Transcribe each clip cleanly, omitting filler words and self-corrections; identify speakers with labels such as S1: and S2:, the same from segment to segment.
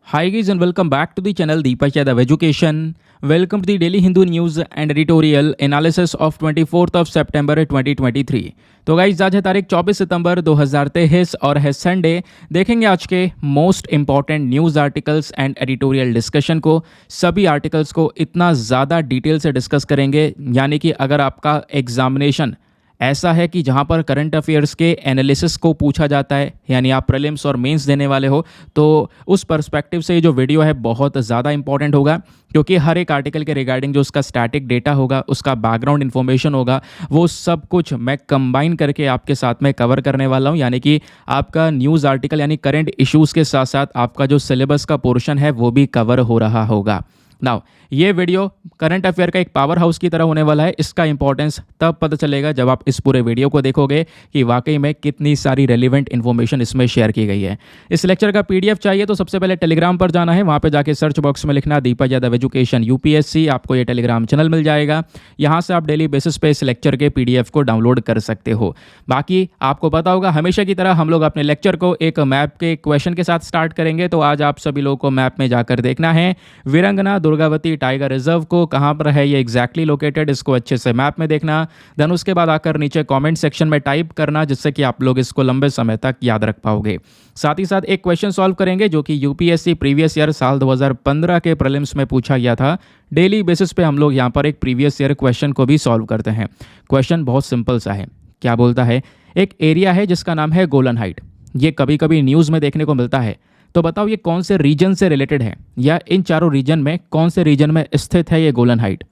S1: Hi guys and welcome back to the channel Deepak Yadav Education. Welcome to the Daily Hindu News and Editorial Analysis of 24th of September 2023. तो guys आज है तारीख 24 सितंबर 2023 और है Sunday. देखेंगे आज के most important news articles and editorial discussion को। सभी आर्टिकल्स को इतना ज़्यादा डिटेल से डिस्कस करेंगे, यानी कि अगर आपका एग्जामिनेशन ऐसा है कि जहां पर करंट अफेयर्स के एनालिसिस को पूछा जाता है, यानी आप प्रीलिम्स और मेंस देने वाले हो, तो उस पर्सपेक्टिव से ये जो वीडियो है बहुत ज़्यादा इंपॉर्टेंट होगा, क्योंकि हर एक आर्टिकल के रिगार्डिंग जो उसका स्टैटिक डेटा होगा, उसका बैकग्राउंड इन्फॉर्मेशन होगा, वो सब कुछ मैं कंबाइन करके आपके साथ में कवर करने वाला हूँ। यानी कि आपका न्यूज़ आर्टिकल यानी करंट इश्यूज़ के साथ साथ आपका जो सिलेबस का पोर्शन है वो भी कवर हो रहा होगा। नाउ ये वीडियो करंट अफेयर का एक पावर हाउस की तरह होने वाला है। इसका इंपॉर्टेंस तब पता चलेगा जब आप इस पूरे वीडियो को देखोगे कि वाकई में कितनी सारी रेलिवेंट इन्फॉर्मेशन इसमें शेयर की गई है। इस लेक्चर का पीडीएफ चाहिए तो सबसे पहले टेलीग्राम पर जाना है, वहाँ पे जाके सर्च बॉक्स में लिखना दीपक यादव एजुकेशन यूपीएससी, आपको ये टेलीग्राम चैनल मिल जाएगा। यहाँ से आप डेली बेसिस पे इस लेक्चर के पीडीएफ को डाउनलोड कर सकते हो। बाकी आपको पता होगा हमेशा की तरह हम लोग अपने लेक्चर को एक मैप के क्वेश्चन के साथ स्टार्ट करेंगे। तो आज आप सभी लोगों को मैप में जाकर देखना है वीरंगना दुर्गावती टाइगर रिजर्व को कहाँ पर है ये एग्जैक्टली लोकेटेड, इसको अच्छे से मैप में देखना। देन उसके बाद आकर नीचे कमेंट सेक्शन में टाइप करना, जिससे कि आप लोग इसको लंबे समय तक याद रख पाओगे। साथ ही साथ एक क्वेश्चन सॉल्व करेंगे जो कि यूपीएससी प्रीवियस ईयर साल 2015 के प्रीलिम्स में पूछा गया था। डेली बेसिस पे हम लोग यहाँ पर एक प्रीवियस ईयर क्वेश्चन को भी सॉल्व करते हैं। क्वेश्चन बहुत सिंपल सा है। क्या बोलता है, एक एरिया है जिसका नाम है गोलन हाइट। ये कभी कभी न्यूज़ में देखने को मिलता है। तो बताओ ये कौन से रीजन से रिलेटेड है, या इन चारों रीजन में कौन से रीजन में स्थित है ये Golan height.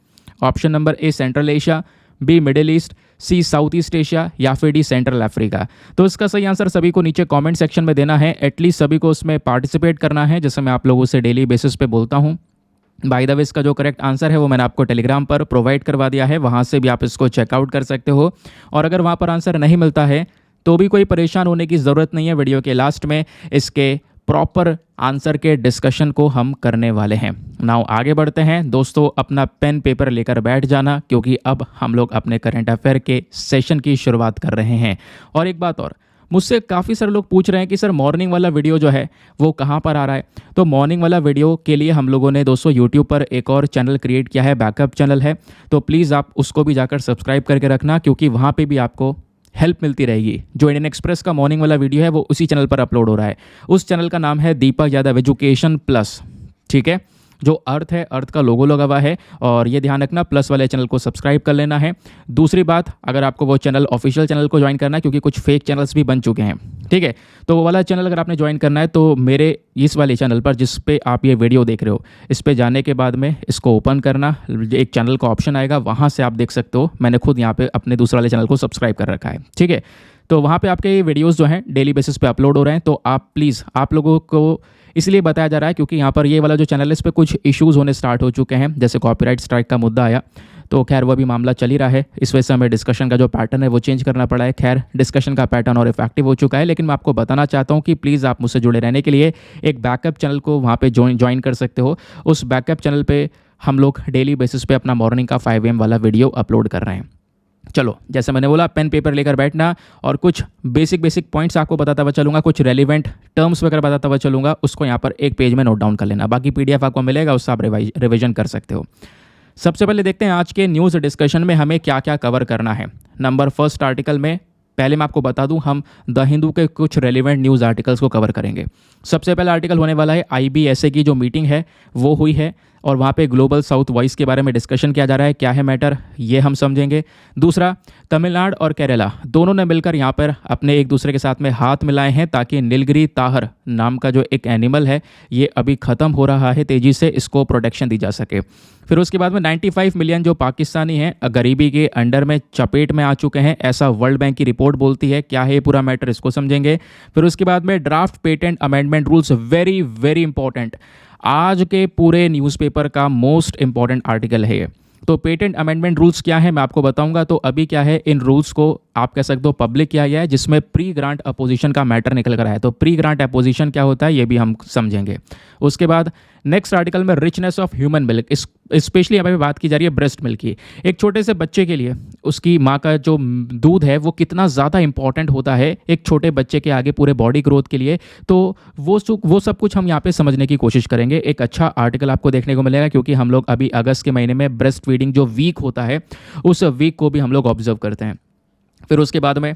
S1: Option number A central Asia, B middle east, C south east Asia, या फिर डी सेंट्रल अफ्रीका। तो इसका सही आंसर सभी को नीचे कमेंट सेक्शन में देना है। एटलीस्ट सभी को उसमें पार्टिसिपेट करना है, जैसे मैं आप लोगों से डेली बेसिस पे बोलता हूँ। बाय द वे इसका जो करेक्ट आंसर है वो मैंने आपको टेलीग्राम पर प्रोवाइड करवा दिया है, वहाँ से भी आप इसको चेकआउट कर सकते हो। और अगर वहाँ पर आंसर नहीं मिलता है तो भी कोई परेशान होने की ज़रूरत नहीं है। वीडियो के लास्ट में इसके प्रॉपर आंसर के डिस्कशन को हम करने वाले हैं। नाउ आगे बढ़ते हैं दोस्तों, अपना पेन पेपर लेकर बैठ जाना, क्योंकि अब हम लोग अपने करंट अफेयर के सेशन की शुरुआत कर रहे हैं। और एक बात और, मुझसे काफ़ी सारे लोग पूछ रहे हैं कि सर मॉर्निंग वाला वीडियो जो है वो कहाँ पर आ रहा है। तो मॉर्निंग वाला वीडियो के लिए हम लोगों ने दोस्तों यूट्यूब पर एक और चैनल क्रिएट किया है, बैकअप चैनल है। तो प्लीज़ आप उसको भी जाकर सब्सक्राइब करके रखना, क्योंकि वहाँ पर भी आपको हेल्प मिलती रहेगी। जो इंडियन एक्सप्रेस का मॉर्निंग वाला वीडियो है वो उसी चैनल पर अपलोड हो रहा है। उस चैनल का नाम है दीपक यादव एजुकेशन प्लस, ठीक है। जो अर्थ है, अर्थ का लोगो लगा हुआ है, और ये ध्यान रखना प्लस वाले चैनल को सब्सक्राइब कर लेना है। दूसरी बात, अगर आपको वो चैनल ऑफिशियल चैनल को ज्वाइन करना है, क्योंकि कुछ फेक चैनल्स भी बन चुके हैं, ठीक है, तो वो वाला चैनल अगर आपने ज्वाइन करना है तो मेरे इस वाले चैनल पर जिस पे आप ये वीडियो देख रहे हो, इस पे जाने के बाद में इसको ओपन करना, एक चैनल का ऑप्शन आएगा, वहाँ से आप देख सकते हो। मैंने खुद यहाँ पे अपने दूसरे वाले चैनल को सब्सक्राइब कर रखा है, ठीक है। तो वहाँ पे आपके ये वीडियोस जो हैं डेली बेसिस पे अपलोड हो रहे हैं। तो आप प्लीज़, आप लोगों को इसलिए बताया जा रहा है क्योंकि यहाँ पर ये वाला जो चैनल है इस पर कुछ इश्यूज़ होने स्टार्ट हो चुके हैं, जैसे कॉपीराइट स्ट्राइक का मुद्दा आया। तो खैर वो भी मामला चल ही रहा है, इस वजह से हमें डिस्कशन का जो पैटर्न है वो चेंज करना पड़ा है। खैर डिस्कशन का पैटर्न और इफेक्टिव हो चुका है, लेकिन मैं आपको बताना चाहता हूँ कि प्लीज़ आप मुझसे जुड़े रहने के लिए एक बैकअप चैनल को वहाँ पे ज्वाइन कर सकते हो। उस बैकअप चैनल पे हम लोग डेली बेसिस पे अपना मॉर्निंग का 5 AM वाला वीडियो अपलोड कर रहे हैं। चलो, जैसे मैंने बोला, पेन पेपर लेकर बैठना, और कुछ बेसिक पॉइंट्स आपको बताता हुआ चलूँगा, कुछ रेलिवेंट टर्म्स वगैरह बताता हुआ चलूँगा, उसको यहाँ पर एक पेज में नोट डाउन कर लेना। बाकी पीडीएफ आपको मिलेगा, उससे आप रिविजन कर सकते हो। सबसे पहले देखते हैं आज के न्यूज़ डिस्कशन में हमें क्या क्या कवर करना है। नंबर फर्स्ट आर्टिकल में पहले मैं आपको बता दूं, हम द हिंदू के कुछ रेलिवेंट न्यूज़ आर्टिकल्स को कवर करेंगे। सबसे पहला आर्टिकल होने वाला है IBSA की जो मीटिंग है वो हुई है, और वहाँ पे ग्लोबल साउथ वॉइस के बारे में डिस्कशन किया जा रहा है। क्या है मैटर, ये हम समझेंगे। दूसरा, तमिलनाडु और केरला दोनों ने मिलकर यहाँ पर अपने एक दूसरे के साथ में हाथ मिलाए हैं, ताकि नीलगिरी ताहर नाम का जो एक एनिमल है ये अभी ख़त्म हो रहा है तेज़ी से, इसको प्रोटेक्शन दी जा सके। फिर उसके बाद में 95 मिलियन जो पाकिस्तानी हैं गरीबी के अंडर में चपेट में आ चुके हैं, ऐसा वर्ल्ड बैंक की रिपोर्ट बोलती है। क्या है ये पूरा मैटर, इसको समझेंगे। फिर उसके बाद में draft patent amendment rules, very very important, आज के पूरे न्यूज़पेपर का मोस्ट इंपॉर्टेंट आर्टिकल है ये। तो पेटेंट अमेंडमेंट रूल्स क्या है मैं आपको बताऊंगा। तो अभी क्या है, इन रूल्स को आप कह सकते हो पब्लिक किया गया है, जिसमें प्री ग्रांट अपोजिशन का मैटर निकल कर आया। तो प्री ग्रांट अपोजिशन क्या होता है ये भी हम समझेंगे। उसके बाद नेक्स्ट आर्टिकल में richness of human milk, specially यहाँ पे बात की जा रही है ब्रेस्ट मिल्क की। एक छोटे से बच्चे के लिए उसकी माँ का जो दूध है वो कितना ज़्यादा इंपॉर्टेंट होता है एक छोटे बच्चे के आगे पूरे बॉडी ग्रोथ के लिए। तो वो सब कुछ हम यहाँ पे समझने की कोशिश करेंगे। एक अच्छा आर्टिकल आपको देखने को मिलेगा, क्योंकि हम लोग अभी अगस्त के महीने में ब्रेस्ट फीडिंग जो वीक होता है उस वीक को भी हम लोग ऑब्जर्व करते हैं। फिर उसके बाद में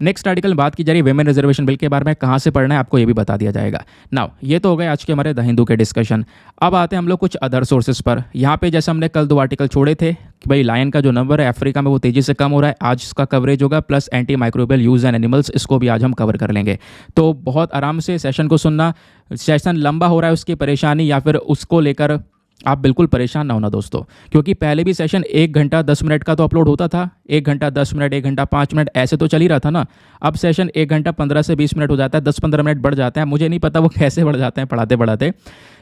S1: नेक्स्ट आर्टिकल में बात की जा रही है वेमेन रिजर्वेशन बिल के बारे में, कहाँ से पढ़ना है आपको ये भी बता दिया जाएगा। नाउ ये तो हो गए आज के हमारे द हिंदू के डिस्कशन। अब आते हैं हम लोग कुछ अदर सोर्सेज पर। यहाँ पे जैसे हमने कल 2 आर्टिकल छोड़े थे कि भाई लायन का जो नंबर है अफ्रीका में वो तेज़ी से कम हो रहा है, आज इसका कवरेज होगा, plus anti microbial use and animals, इसको भी आज हम कवर कर लेंगे। तो बहुत आराम से सेशन को सुनना। सेशन लंबा हो रहा है उसकी परेशानी या फिर उसको लेकर आप बिल्कुल परेशान ना होना दोस्तों, क्योंकि पहले भी सेशन 1 घंटा 10 मिनट का तो अपलोड होता था। 1 घंटा 10 मिनट, 1 घंटा 5 मिनट ऐसे तो चल ही रहा था ना। अब सेशन 1 घंटा 15 से 20 मिनट हो जाता है, 10-15 मिनट बढ़ जाते हैं। मुझे नहीं पता वो कैसे बढ़ जाते हैं पढ़ाते पढ़ाते,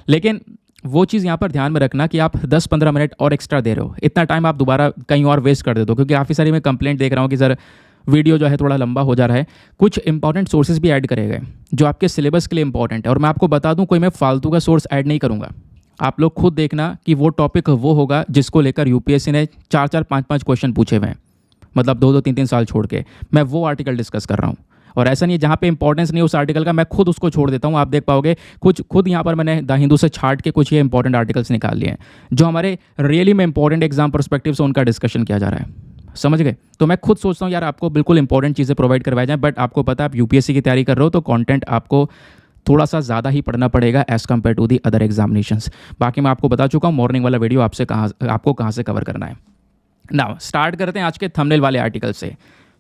S1: लेकिन वो चीज़ यहाँ पर ध्यान में रखना कि आप 10-15 मिनट और एक्स्ट्रा दे रहे हो, इतना टाइम आप दोबारा कहीं और वेस्ट कर देते हो। क्योंकि काफ़ी सारी मैं कंप्लेंट देख रहा हूँ कि सर वीडियो जो है थोड़ा लंबा हो जा रहा है। कुछ इंपॉर्टेंट सोर्सेज भी ऐड करे गए जो आपके सिलेबस के लिए इंपॉर्टेंट है। और मैं आपको बता दूँ, कोई मैं फालतू का सोर्स ऐड नहीं करूँगा। आप लोग खुद देखना कि वो टॉपिक वो होगा जिसको लेकर यूपीएससी ने 4-4, 5-5 क्वेश्चन पूछे हुए हैं, मतलब 2-2, 3-3 साल छोड़ के मैं वो आर्टिकल डिस्कस कर रहा हूँ। और ऐसा नहीं है जहाँ पे इंपॉर्टेंस नहीं है उस आर्टिकल का मैं खुद उसको छोड़ देता हूँ। आप देख पाओगे कुछ खुद यहाँ पर मैंने द हिंदू से छाट के कुछ ये इंपॉर्टेंट आर्टिकल्स निकाल लिए हैं जो हमारे रियली में इंपॉर्टेंट एग्जाम परस्पेक्टिव से उनका डिस्कशन किया जा रहा है। समझ गए? तो मैं खुद सोचता हूँ यार आपको बिल्कुल इंपॉर्टेंट चीज़ें प्रोवाइड करवाई जाएँ, बट आपको पता है आप यूपीएससी की तैयारी कर रहे हो तो कंटेंट आपको थोड़ा सा ज़्यादा ही पढ़ना पड़ेगा as compare to the other examinations. बाकी मैं आपको बता चुका हूँ मॉर्निंग वाला वीडियो आपको कहाँ से कवर करना है। नाउ स्टार्ट करते हैं आज के थंबनेल वाले आर्टिकल से।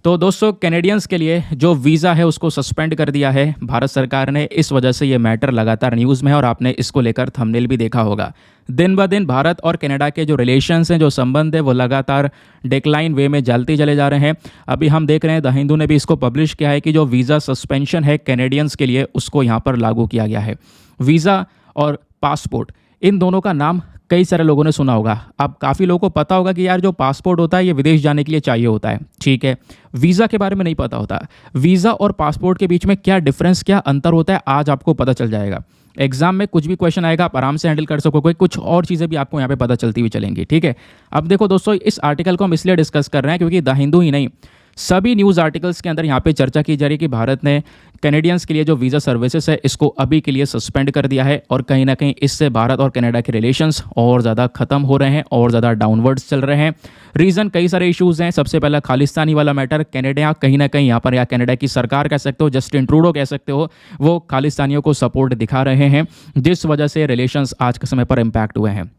S1: तो दोस्तों कैनेडियंस के लिए जो वीज़ा है उसको सस्पेंड कर दिया है भारत सरकार ने। इस वजह से ये मैटर लगातार न्यूज़ में है और आपने इसको लेकर थंबनेल भी देखा होगा। दिन ब दिन भारत और कनाडा के जो रिलेशंस हैं, जो संबंध है, वो लगातार डिक्लाइन वे में चलते चले जा रहे हैं। अभी हम देख रहे हैं द हिंदू ने भी इसको पब्लिश किया है कि जो वीज़ा सस्पेंशन है कैनेडियंस के लिए उसको यहाँ पर लागू किया गया है। वीज़ा और पासपोर्ट, इन दोनों का नाम कई सारे लोगों ने सुना होगा। अब काफ़ी लोगों को पता होगा कि यार जो पासपोर्ट होता है ये विदेश जाने के लिए चाहिए होता है, ठीक है। वीज़ा के बारे में नहीं पता होता। वीज़ा और पासपोर्ट के बीच में क्या डिफरेंस, क्या अंतर होता है, आज आपको पता चल जाएगा। एग्जाम में कुछ भी क्वेश्चन आएगा आप आराम से हैंडल कर सकोगे। कुछ और चीज़ें भी आपको यहाँ पे पता चलती हुई चलेंगी, ठीक है। अब देखो दोस्तों, इस आर्टिकल को हम इसलिए डिस्कस कर रहे हैं क्योंकि द हिंदू ही नहीं, सभी न्यूज़ आर्टिकल्स के अंदर यहाँ पे चर्चा की जा रही है कि भारत ने कैनेडियंस के लिए जो वीज़ा सर्विसेज है इसको अभी के लिए सस्पेंड कर दिया है। और कहीं ना कहीं इससे भारत और कनाडा के रिलेशंस और ज़्यादा ख़त्म हो रहे हैं और ज़्यादा डाउनवर्ड्स चल रहे हैं। रीज़न कई सारे इश्यूज़ हैं। सबसे पहला खालिस्तानी वाला मैटर, कनाडा कहीं ना कहीं यहाँ पर, या कनाडा की सरकार कह सकते हो, जस्टिन ट्रूडो कह सकते हो, वो खालिस्तानियों को सपोर्ट दिखा रहे हैं, जिस वजह से रिलेशंस आज के समय पर इम्पैक्ट हुए हैं।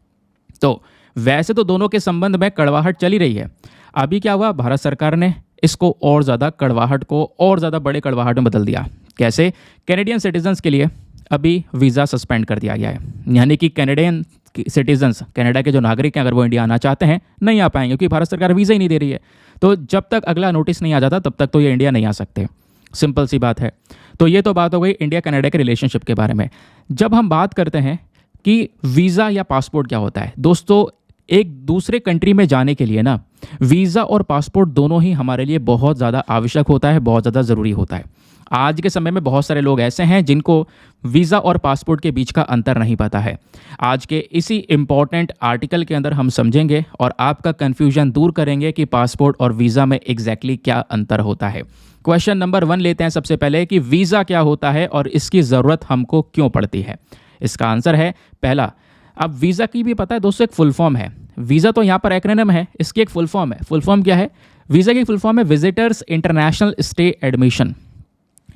S1: तो वैसे तो दोनों के संबंध में कड़वाहट चली रही है। अभी क्या हुआ, भारत सरकार ने इसको और ज़्यादा कड़वाहट को और ज़्यादा बड़े कड़वाहट में बदल दिया। कैसे? कैनेडियन सिटीजन्स के लिए अभी वीज़ा सस्पेंड कर दिया गया है, यानी कि कैनेडियन सिटीजन्स, कनाडा के जो नागरिक हैं, अगर वो इंडिया आना चाहते हैं नहीं आ पाएंगे क्योंकि भारत सरकार वीज़ा ही नहीं दे रही है। तो जब तक अगला नोटिस नहीं आ जाता तब तक तो ये इंडिया नहीं आ सकते। सिंपल सी बात है। तो ये तो बात हो गई इंडिया कनाडा के रिलेशनशिप के बारे में। जब हम बात करते हैं कि वीज़ा या पासपोर्ट क्या होता है, दोस्तों एक दूसरे कंट्री में जाने के लिए ना वीज़ा और पासपोर्ट दोनों ही हमारे लिए बहुत ज़्यादा आवश्यक होता है, बहुत ज़्यादा ज़रूरी होता है। आज के समय में बहुत सारे लोग ऐसे हैं जिनको वीज़ा और पासपोर्ट के बीच का अंतर नहीं पता है। आज के इसी इम्पॉर्टेंट आर्टिकल के अंदर हम समझेंगे और आपका कन्फ्यूजन दूर करेंगे कि पासपोर्ट और वीज़ा में एग्जैक्टली क्या अंतर होता है। क्वेश्चन नंबर 1 लेते हैं सबसे पहले कि वीज़ा क्या होता है और इसकी ज़रूरत हमको क्यों पड़ती है। इसका आंसर है पहला, अब वीज़ा की भी पता है दोस्तों एक फुल फॉर्म है। वीज़ा तो यहाँ पर एक्रोनिम है, इसकी एक फुल फॉर्म है। फुल फॉर्म क्या है? वीज़ा की फुल फॉर्म है विजिटर्स इंटरनेशनल स्टे एडमिशन।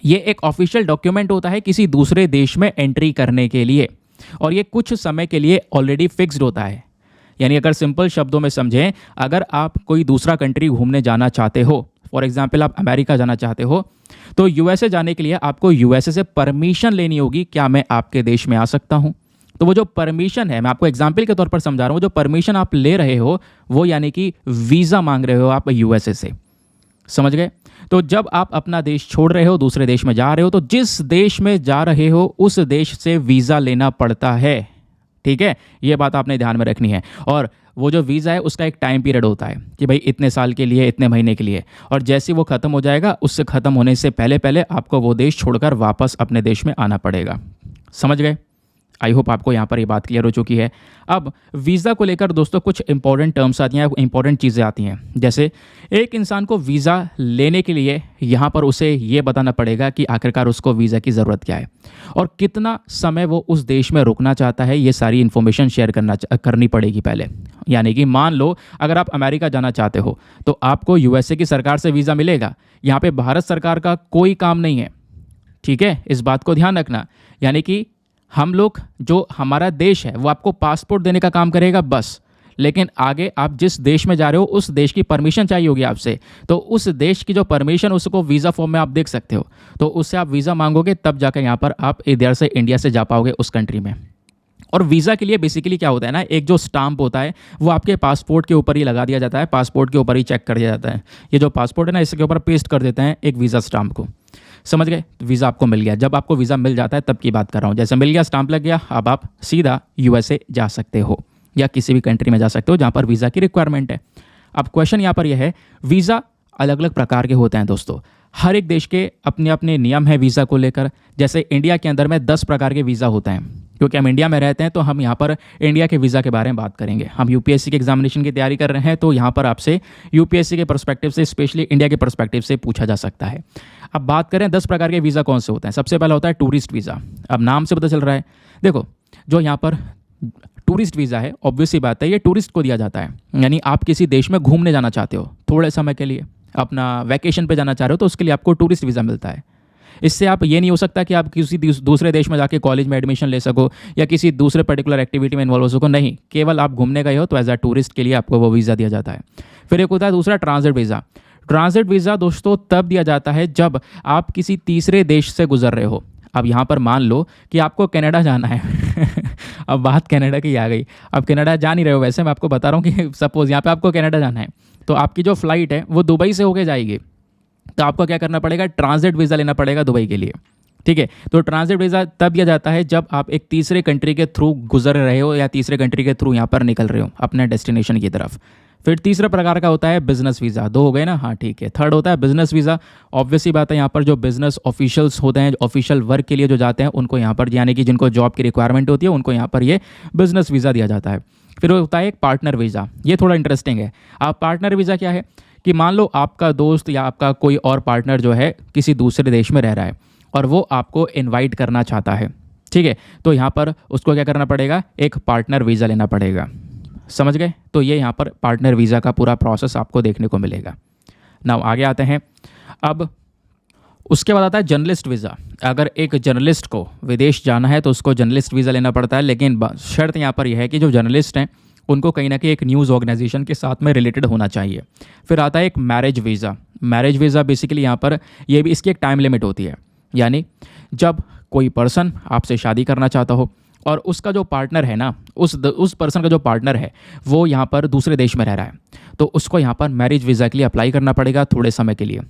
S1: ये एक ऑफिशियल डॉक्यूमेंट होता है किसी दूसरे देश में एंट्री करने के लिए, और ये कुछ समय के लिए ऑलरेडी फिक्स्ड होता है। यानी अगर सिंपल शब्दों में समझें, अगर आप कोई दूसरा कंट्री घूमने जाना चाहते हो, फॉर एग्जाम्पल आप अमेरिका जाना चाहते हो, तो यूएसए जाने के लिए आपको यूएसए से परमिशन लेनी होगी, क्या मैं आपके देश में आ सकता हूँ। तो वो जो परमिशन है, मैं आपको एग्जाम्पल के तौर पर समझा रहा हूँ, जो परमिशन आप ले रहे हो वो यानी कि वीज़ा मांग रहे हो आप यूएसए से। समझ गए? तो जब आप अपना देश छोड़ रहे हो, दूसरे देश में जा रहे हो, तो जिस देश में जा रहे हो उस देश से वीज़ा लेना पड़ता है। ठीक है, ये बात आपने ध्यान में रखनी है। और वो जो वीज़ा है उसका एक टाइम पीरियड होता है कि भाई इतने साल के लिए, इतने महीने के लिए, और जैसे ही वो ख़त्म हो जाएगा उससे ख़त्म होने से पहले पहले आपको वो देश छोड़कर वापस अपने देश में आना पड़ेगा। समझ गए? आई होप आपको यहाँ पर ये बात क्लियर हो चुकी है। अब वीज़ा को लेकर दोस्तों कुछ इंपॉर्टेंट टर्म्स आती हैं, इंपॉर्टेंट चीज़ें आती हैं। जैसे एक इंसान को वीज़ा लेने के लिए यहाँ पर उसे ये बताना पड़ेगा कि आखिरकार उसको वीज़ा की ज़रूरत क्या है और कितना समय वो उस देश में रुकना चाहता है। ये सारी इन्फॉर्मेशन शेयर करनी पड़ेगी पहले। यानी कि मान लो अगर आप अमेरिका जाना चाहते हो तो आपको यूएसए की सरकार से वीज़ा मिलेगा। यहाँ पे भारत सरकार का कोई काम नहीं है, ठीक है, इस बात को ध्यान रखना। यानी कि हम लोग, जो हमारा देश है वो आपको पासपोर्ट देने का काम करेगा बस, लेकिन आगे आप जिस देश में जा रहे हो उस देश की परमिशन चाहिए होगी आपसे, तो उस देश की जो परमिशन उसको वीज़ा फॉर्म में आप देख सकते हो, तो उससे आप वीज़ा मांगोगे तब जाकर यहाँ पर आप इधर से इंडिया से जा पाओगे उस कंट्री में। और वीज़ा के लिए बेसिकली क्या होता है ना, एक जो स्टाम्प होता है वो आपके पासपोर्ट के ऊपर ही लगा दिया जाता है, पासपोर्ट के ऊपर ही चेक कर दिया जाता है। ये जो पासपोर्ट है ना इसके ऊपर पेस्ट कर देते हैं एक वीज़ा स्टाम्प को। समझ गए? वीज़ा आपको मिल गया। जब आपको वीज़ा मिल जाता है तब की बात कर रहा हूँ। जैसे मिल गया, स्टाम्प लग गया, अब आप सीधा यूएसए जा सकते हो या किसी भी कंट्री में जा सकते हो जहाँ पर वीज़ा की रिक्वायरमेंट है। अब क्वेश्चन यहाँ पर यह है, वीज़ा अलग अलग प्रकार के होते हैं दोस्तों। हर एक देश के अपने अपने नियम हैं वीज़ा को लेकर। जैसे इंडिया के अंदर में 10 प्रकार के वीज़ा होते हैं, क्योंकि हम इंडिया में रहते हैं तो हम यहाँ पर इंडिया के वीज़ा के बारे में बात करेंगे। हम यूपीएससी के एग्जामिनेशन की तैयारी कर रहे हैं तो यहाँ पर आपसे यूपीएससी के पर्सपेक्टिव से, स्पेशली इंडिया के पर्सपेक्टिव से पूछा जा सकता है। अब बात करें 10 प्रकार के वीज़ा कौन से होते हैं। सबसे पहला होता है टूरिस्ट वीज़ा। अब नाम से पता चल रहा है, देखो जो यहाँ पर टूरिस्ट वीज़ा है, ऑब्वियस सी बात है ये टूरिस्ट को दिया जाता है। यानी आप किसी देश में घूमने जाना चाहते हो थोड़े समय के लिए, अपना वैकेशन पे जाना चाह रहे हो तो उसके लिए आपको टूरिस्ट वीज़ा मिलता है। इससे आप ये नहीं हो सकता कि आप किसी दूसरे देश में जाके कॉलेज में एडमिशन ले सको या किसी दूसरे पर्टिकुलर एक्टिविटी में इन्वॉल्व हो सको, नहीं, केवल आप घूमने गए हो तो एज अ टूरिस्ट के लिए आपको वो वीज़ा दिया जाता है। फिर एक होता है दूसरा ट्रांजिट वीज़ा। ट्रांजिट वीज़ा दोस्तों तब दिया जाता है जब आप किसी तीसरे देश से गुजर रहे हो। अब यहाँ पर मान लो कि आपको कनाडा जाना है अब बात कनाडा की आ गई। अब कनाडा जा नहीं रहे हो, वैसे मैं आपको बता रहा हूँ कि सपोज़ यहाँ पे आपको कनाडा जाना है तो आपकी जो फ्लाइट है वो दुबई से होके जाएगी, तो आपको क्या करना पड़ेगा, ट्रांजिट वीज़ा लेना पड़ेगा दुबई के लिए। ठीक है, तो ट्रांजिट वीज़ा तब दिया जाता है जब आप एक तीसरे कंट्री के थ्रू गुजर रहे हो या तीसरे कंट्री के थ्रू यहाँ पर निकल रहे हो अपने डेस्टिनेशन की तरफ। फिर तीसरा प्रकार का होता है बिजनेस वीज़ा। 2 हो गए ना, हाँ ठीक है। थर्ड होता है बिजनेस वीज़ा। ऑब्वियसली बात है यहाँ पर जो बिजनेस ऑफिशियल्स होते हैं, ऑफिशियल वर्क के लिए जो जाते हैं उनको यहाँ पर, यानी कि जिनको जॉब की रिक्वायरमेंट होती है उनको यहाँ पर ये बिजनेस वीज़ा दिया जाता है। फिर होता है एक पार्टनर वीज़ा। ये थोड़ा इंटरेस्टिंग है। आप पार्टनर वीज़ा क्या है कि मान लो आपका दोस्त या आपका कोई और पार्टनर जो है किसी दूसरे देश में रह रहा है और वो आपको इनवाइट करना चाहता है, ठीक है, तो यहाँ पर उसको क्या करना पड़ेगा, एक पार्टनर वीज़ा लेना पड़ेगा। समझ गए? तो ये यहाँ पर पार्टनर वीज़ा का पूरा प्रोसेस आपको देखने को मिलेगा। नाउ आगे आते हैं। अब उसके बाद आता है जर्नलिस्ट वीज़ा। अगर एक जर्नलिस्ट को विदेश जाना है तो उसको जर्नलिस्ट वीज़ा लेना पड़ता है, लेकिन शर्त यहाँ पर यह है कि जो जर्नलिस्ट हैं उनको कहीं ना कहीं एक न्यूज़ ऑर्गेनाइजेशन के साथ में रिलेटेड होना चाहिए। फिर आता है एक marriage visa. Marriage visa basically यहाँ पर ये भी, इसकी एक टाइम लिमिट होती है। यानी जब कोई पर्सन आपसे शादी करना चाहता हो और उसका जो पार्टनर है ना, उस पर्सन का जो पार्टनर है वो यहाँ पर दूसरे देश में रह रहा है, तो उसको यहाँ पर मैरिज वीज़ा के लिए अप्लाई करना पड़ेगा थोड़े समय के लिए।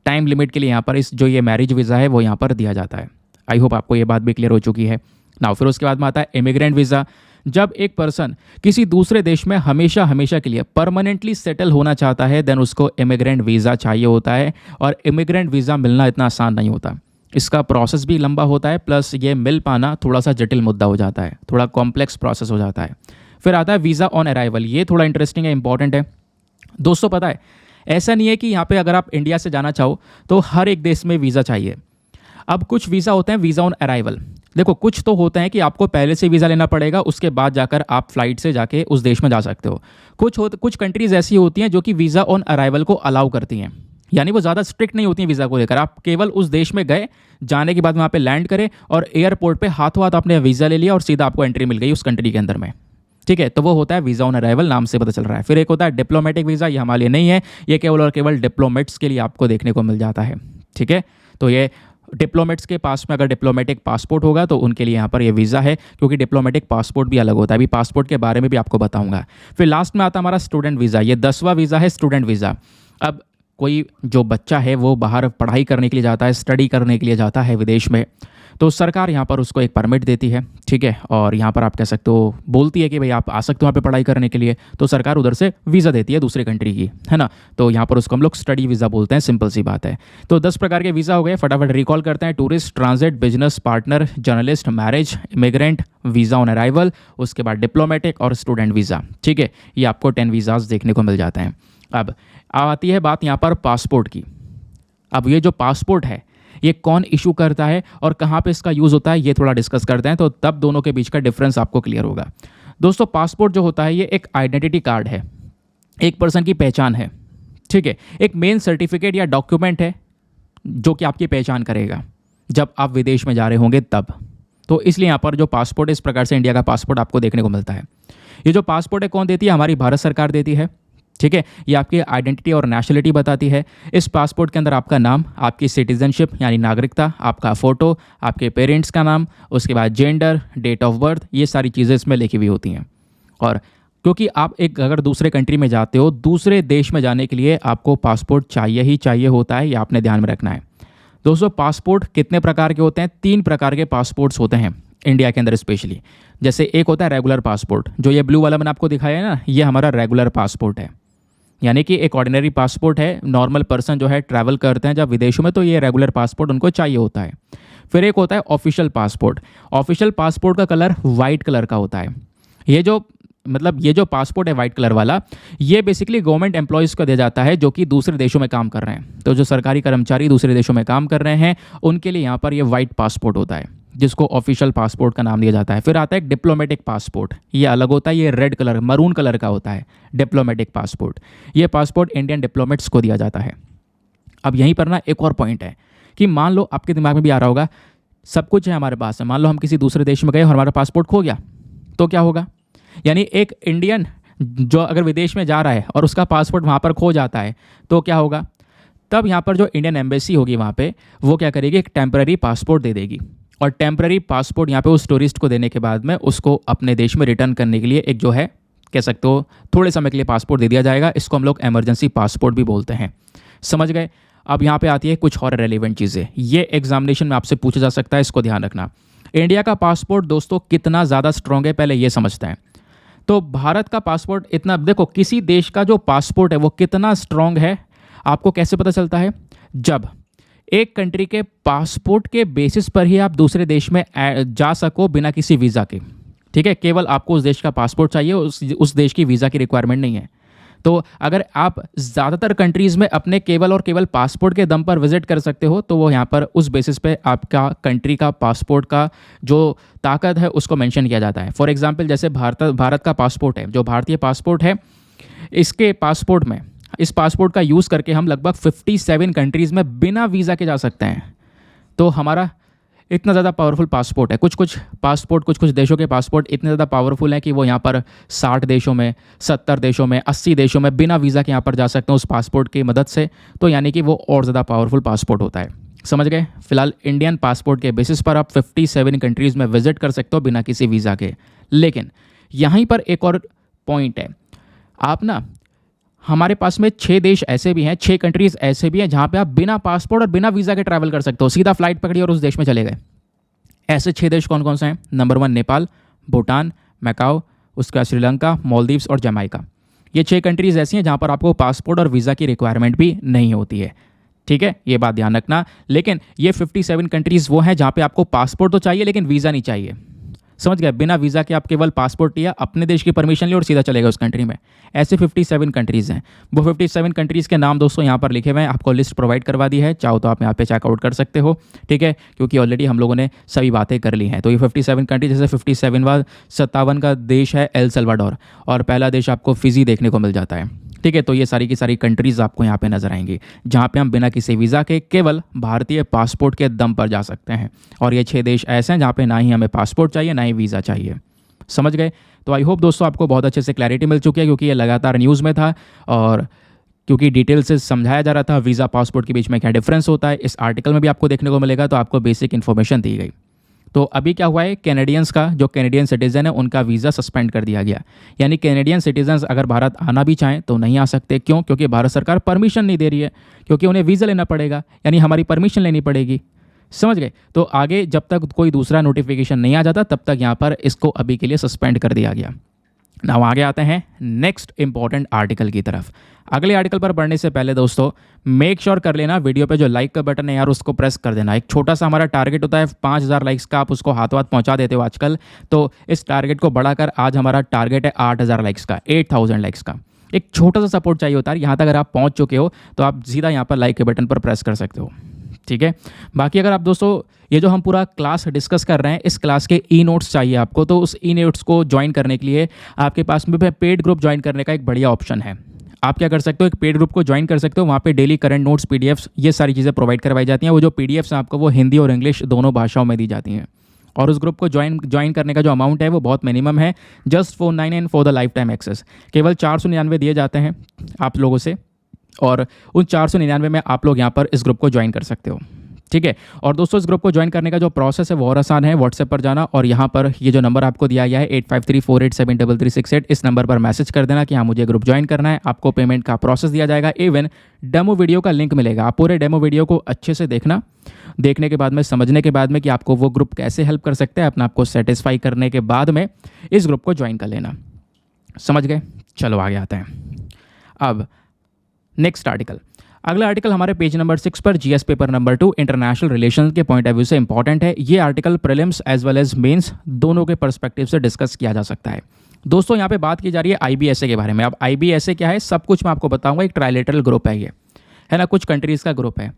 S1: टाइम लिमिट के लिए यहाँ पर इस जो ये मैरिज वीज़ा है वो यहाँ पर दिया जाता है। आई होप आपको ये बात भी क्लियर हो चुकी है ना। फिर उसके बाद में आता है इमिग्रेंट वीज़ा। जब एक पर्सन किसी दूसरे देश में हमेशा हमेशा के लिए परमानेंटली सेटल होना चाहता है देन उसको इमिग्रेंट वीज़ा चाहिए होता है। और इमिग्रेंट वीज़ा मिलना इतना आसान नहीं होता, इसका प्रोसेस भी लंबा होता है, प्लस ये मिल पाना थोड़ा सा जटिल मुद्दा हो जाता है, थोड़ा कॉम्प्लेक्स प्रोसेस हो जाता है। फिर आता है वीज़ा ऑन अराइवल। ये थोड़ा इंटरेस्टिंग है, इंपॉर्टेंट है दोस्तों। पता है ऐसा नहीं है कि यहाँ पे अगर आप इंडिया से जाना चाहो तो हर एक देश में वीज़ा चाहिए। अब कुछ वीज़ा होते हैं वीज़ा ऑन अराइवल। देखो कुछ तो होते हैं कि आपको पहले से वीज़ा लेना पड़ेगा, उसके बाद जाकर आप फ्लाइट से जाके उस देश में जा सकते हो। कुछ कंट्रीज़ ऐसी होती हैं जो कि वीज़ा ऑन अराइवल को अलाउ करती हैं, यानी वो ज़्यादा स्ट्रिक्ट नहीं होती हैं वीज़ा को लेकर। आप केवल उस देश में गए, जाने के बाद वहाँ पे लैंड करें और एयरपोर्ट पे हाथों हाथ आपने वीज़ा ले लिया और सीधा आपको एंट्री मिल गई उस कंट्री के अंदर में। ठीक है, तो वो होता है वीज़ा ऑन अराइवल, नाम से पता चल रहा है। फिर एक होता है डिप्लोमेटिक वीज़ा। ये हमारे लिए नहीं है, ये केवल और केवल डिप्लोमेट्स के लिए आपको देखने को मिल जाता है। ठीक है, तो ये डिप्लोमेट्स के पास में अगर डिप्लोमेटिक पासपोर्ट होगा तो उनके लिए यहाँ पर ये वीज़ा है, क्योंकि डिप्लोमेटिक पासपोर्ट भी अलग होता है। अभी पासपोर्ट के बारे में भी आपको बताऊंगा। फिर लास्ट में आता है हमारा स्टूडेंट वीज़ा। ये 10वां वीज़ा है, स्टूडेंट वीज़ा। अब कोई जो बच्चा है वो बाहर पढ़ाई करने के लिए जाता है, स्टडी करने के लिए जाता है विदेश में, तो सरकार यहाँ पर उसको एक परमिट देती है, ठीक है। और यहाँ पर आप कह सकते हो बोलती है कि भाई आप आ सकते हो वहाँ पे पढ़ाई करने के लिए, तो सरकार उधर से वीज़ा देती है दूसरे कंट्री की, है ना। तो यहाँ पर उसको हम लोग स्टडी वीज़ा बोलते हैं, सिंपल सी बात है। तो 10 प्रकार के वीज़ा हो गए, फटाफट रिकॉल करते हैं। Tourist, transit, business, partner, journalist, marriage, immigrant, visa on arrival, उसके बाद डिप्लोमेटिक और स्टूडेंट वीज़ा, ठीक है। ये आपको 10 वीज़ाज देखने को मिल जाते हैं। अब आती है बात यहाँ पर पासपोर्ट की। अब ये जो पासपोर्ट है ये कौन इशू करता है और कहाँ पे इसका यूज़ होता है, ये थोड़ा डिस्कस करते हैं, तो तब दोनों के बीच का डिफरेंस आपको क्लियर होगा। दोस्तों, पासपोर्ट जो होता है ये एक आइडेंटिटी कार्ड है, एक पर्सन की पहचान है, ठीक है। एक मेन सर्टिफिकेट या डॉक्यूमेंट है जो कि आपकी पहचान करेगा जब आप विदेश में जा रहे होंगे तब। तो इसलिए यहाँ पर जो पासपोर्ट है, इस प्रकार से इंडिया का पासपोर्ट आपको देखने को मिलता है। ये जो पासपोर्ट है कौन देती है, हमारी भारत सरकार देती है, ठीक है। ये आपकी आइडेंटिटी और नेशनलिटी बताती है। इस पासपोर्ट के अंदर आपका नाम, आपकी सिटीजनशिप यानी नागरिकता, आपका फ़ोटो, आपके पेरेंट्स का नाम, उसके बाद जेंडर, डेट ऑफ बर्थ, ये सारी चीज़ें इसमें लिखी हुई होती हैं। और क्योंकि आप एक अगर दूसरे कंट्री में जाते हो, दूसरे देश में जाने के लिए आपको पासपोर्ट चाहिए ही चाहिए होता है, ये आपने ध्यान में रखना है। दोस्तों, पासपोर्ट कितने प्रकार के होते हैं? 3 प्रकार के पासपोर्ट्स होते हैं इंडिया के अंदर स्पेशली। जैसे एक होता है रेगुलर पासपोर्ट, जो ये ब्लू वाला मैंने आपको दिखाया है ना, ये हमारा रेगुलर पासपोर्ट है, यानी कि एक ऑर्डिनरी पासपोर्ट है। नॉर्मल पर्सन जो है ट्रैवल करते हैं जब विदेशों में, तो ये रेगुलर पासपोर्ट उनको चाहिए होता है। फिर एक होता है ऑफिशियल पासपोर्ट। ऑफिशियल पासपोर्ट का कलर वाइट कलर का होता है। ये जो पासपोर्ट है वाइट कलर वाला, ये बेसिकली गवर्नमेंट एम्प्लॉयज़ को दिया जाता है जो कि दूसरे देशों में काम कर रहे हैं। तो जो सरकारी कर्मचारी दूसरे देशों में काम कर रहे हैं उनके लिए यहाँ पर ये वाइट पासपोर्ट होता है, जिसको ऑफिशियल पासपोर्ट का नाम दिया जाता है। फिर आता है डिप्लोमेटिक पासपोर्ट, ये अलग होता है, ये रेड कलर मरून कलर का होता है डिप्लोमेटिक पासपोर्ट। ये पासपोर्ट इंडियन डिप्लोमेट्स को दिया जाता है। अब यहीं पर ना एक और पॉइंट है कि मान लो आपके दिमाग में भी आ रहा होगा, सब कुछ है हमारे पास है, मान लो हम किसी दूसरे देश में गए और हमारा पासपोर्ट खो गया तो क्या होगा। यानी एक इंडियन जो अगर विदेश में जा रहा है और उसका पासपोर्ट वहाँ पर खो जाता है तो क्या होगा। तब यहाँ पर जो इंडियन एम्बेसी होगी वहाँ पे, वो क्या करेगी, एक टेम्पररी पासपोर्ट दे देगी। और टेम्पररी पासपोर्ट यहाँ पे उस टूरिस्ट को देने के बाद में उसको अपने देश में रिटर्न करने के लिए एक जो है, कह सकते हो थोड़े समय के लिए पासपोर्ट दे दिया जाएगा। इसको हम लोग इमरजेंसी पासपोर्ट भी बोलते हैं, समझ गए। अब यहाँ पे आती है कुछ और रेलिवेंट चीज़ें, ये एग्जामिनेशन में आपसे पूछा जा सकता है, इसको ध्यान रखना। इंडिया का पासपोर्ट दोस्तों कितना ज़्यादा स्ट्रॉन्ग है, पहले ये समझते हैं। तो भारत का पासपोर्ट इतना, देखो किसी देश का जो पासपोर्ट है वो कितना स्ट्रॉन्ग है आपको कैसे पता चलता है, जब एक कंट्री के पासपोर्ट के बेसिस पर ही आप दूसरे देश में जा सको बिना किसी वीज़ा के, ठीक है। केवल आपको उस देश का पासपोर्ट चाहिए, उस देश की वीज़ा की रिक्वायरमेंट नहीं है। तो अगर आप ज़्यादातर कंट्रीज़ में अपने केवल और केवल पासपोर्ट के दम पर विजिट कर सकते हो, तो वो यहाँ पर उस बेसिस पे आपका कंट्री का पासपोर्ट का जो ताकत है उसको मेंशन किया जाता है। फॉर एग्जांपल जैसे भारत का पासपोर्ट है, जो भारतीय पासपोर्ट है, इसके पासपोर्ट में, इस पासपोर्ट का यूज़ करके हम लगभग 57 कंट्रीज़ में बिना वीज़ा के जा सकते हैं। तो हमारा इतना ज़्यादा पावरफुल पासपोर्ट है। कुछ देशों के पासपोर्ट इतने ज़्यादा पावरफुल हैं कि वो यहाँ पर 60 देशों में, 70 देशों में, 80 देशों में बिना वीज़ा के यहाँ पर जा सकते हैं उस पासपोर्ट की मदद से। तो यानी कि वो और ज़्यादा पावरफुल पासपोर्ट होता है, समझ गए। फिलहाल इंडियन पासपोर्ट के बेसिस पर आप 57 कंट्रीज़ में विजिट कर सकते हो बिना किसी वीज़ा के। लेकिन यहीं पर एक और पॉइंट है, आप ना, हमारे पास में 6 देश ऐसे भी हैं, 6 कंट्रीज़ ऐसे भी हैं जहाँ पे आप बिना पासपोर्ट और बिना वीज़ा के ट्रैवल कर सकते हो, सीधा फ्लाइट पकड़ी और उस देश में चले गए। ऐसे 6 देश कौन कौन से हैं? नंबर 1 नेपाल, भूटान, मैकाओ, उसका श्रीलंका, मालदीव्स और जमाइका। ये 6 कंट्रीज़ ऐसी हैं जहाँ पर आपको पासपोर्ट और वीज़ा की रिक्वायरमेंट भी नहीं होती है, ठीक है, ये बात ध्यान रखना। लेकिन ये 57 कंट्रीज़ वो हैं जहाँ पे आपको पासपोर्ट तो चाहिए लेकिन वीज़ा नहीं चाहिए, समझ गए। बिना वीज़ा के आप केवल पासपोर्ट लिया, अपने देश की परमिशन ली और सीधा चले गए उस कंट्री में। ऐसे 57 कंट्रीज़ हैं। वो 57 कंट्रीज़ के नाम दोस्तों यहाँ पर लिखे हुए हैं, आपको लिस्ट प्रोवाइड करवा दी है, चाहो तो आप यहाँ पे चेकआउट कर सकते हो, ठीक है, क्योंकि ऑलरेडी हम लोगों ने सभी बातें कर ली हैं। तो ये 57 कंट्री, जैसे 57 का देश है एल सल्वाडोर, और पहला देश आपको फिजी देखने को मिल जाता है, ठीक है। तो ये सारी की सारी कंट्रीज़ आपको यहाँ पे नजर आएंगी जहाँ पे हम बिना किसी वीज़ा के केवल भारतीय पासपोर्ट के दम पर जा सकते हैं। और ये 6 देश ऐसे हैं जहाँ पे ना ही हमें पासपोर्ट चाहिए ना ही वीज़ा चाहिए, समझ गए। तो आई होप दोस्तों आपको बहुत अच्छे से क्लैरिटी मिल चुकी है, क्योंकि ये लगातार न्यूज़ में था और क्योंकि डिटेल से समझाया जा रहा था वीज़ा पासपोर्ट के बीच में क्या डिफरेंस होता है। इस आर्टिकल में भी आपको देखने को मिलेगा, तो आपको बेसिक इन्फॉर्मेशन दी गई। तो अभी क्या हुआ है, कैनेडियंस का, जो कैनेडियन सिटीज़न है उनका वीज़ा सस्पेंड कर दिया गया। यानी कैनेडियन सिटीजन्स अगर भारत आना भी चाहें तो नहीं आ सकते। क्यों? क्योंकि भारत सरकार परमिशन नहीं दे रही है, क्योंकि उन्हें वीज़ा लेना पड़ेगा, यानी हमारी परमिशन लेनी पड़ेगी। समझ गए? तो आगे जब तक कोई दूसरा नोटिफिकेशन नहीं आ जाता तब तक यहाँ पर इसको अभी के लिए सस्पेंड कर दिया गया। नाउ आगे आते हैं नेक्स्ट इंपॉर्टेंट आर्टिकल की तरफ। अगले आर्टिकल पर बढ़ने से पहले दोस्तों मेक श्योर कर लेना वीडियो पे जो लाइक का बटन है यार उसको प्रेस कर देना। एक छोटा सा हमारा टारगेट होता है 5000 लाइक्स का, आप उसको हाथों हाथ पहुंचा देते हो आजकल, तो इस टारगेट को बढ़ाकर आज हमारा टारगेट है 8000 लाइक्स का, 8000 लाइक्स का। एक छोटा सा सपोर्ट चाहिए होता है। यहाँ तक अगर आप पहुँच चुके हो तो आप सीधा यहाँ पर लाइक के बटन पर प्रेस कर सकते हो, ठीक है। बाकी अगर आप दोस्तों ये जो हम पूरा क्लास डिस्कस कर रहे हैं, इस क्लास के ई नोट्स चाहिए आपको, तो उस ई नोट्स को ज्वाइन करने के लिए आपके पास में पेड ग्रुप ज्वाइन करने का एक बढ़िया ऑप्शन है। आप क्या कर सकते हो, एक पेड ग्रुप को ज्वाइन कर सकते हो। वहाँ पे डेली करंट नोट्स, पीडीएफ्स, ये सारी चीज़ें प्रोवाइड करवाई जाती हैं। वो जो पीडीएफ्स हैं आपको वो हिंदी और इंग्लिश दोनों भाषाओं में दी जाती हैं। और उस ग्रुप को ज्वाइन करने का जो अमाउंट है वो बहुत मिनिमम है, just $499 for the life time access. केवल 499 दिए जाते हैं आप लोगों से, और उन 499 में आप लोग यहाँ पर इस ग्रुप को ज्वाइन कर सकते हो, ठीक है। और दोस्तों इस ग्रुप को ज्वाइन करने का जो प्रोसेस है वो और आसान है। व्हाट्सएप पर जाना और यहाँ पर ये जो नंबर आपको दिया गया है 8534873368, इस नंबर पर मैसेज कर देना कि हाँ मुझे ग्रुप ज्वाइन करना है। आपको पेमेंट का प्रोसेस दिया जाएगा, इवन डेमो वीडियो का लिंक मिलेगा। आप पूरे डेमो वीडियो को अच्छे से देखना, देखने के बाद में, समझने के बाद में कि आपको वो ग्रुप कैसे हेल्प कर सकते हैं, अपने आप को सेटिस्फाई करने के बाद में इस ग्रुप को ज्वाइन कर लेना। समझ गए? चलो आगे आते हैं। अब नेक्स्ट आर्टिकल, अगला आर्टिकल हमारे पेज नंबर 6 पर GS paper number 2 international relations के पॉइंट ऑफ व्यू से इंपॉर्टेंट है। ये article prelims as well as mains दोनों के पर्सपेक्टिव से डिस्कस किया जा सकता है। दोस्तों यहाँ पे बात की जा रही है आईबीएसए के बारे में। अब आईबीएसए क्या है सब कुछ मैं आपको बताऊंगा। एक ट्राइलेटरल ग्रुप है ये, है ना, कुछ कंट्रीज़ का ग्रुप है।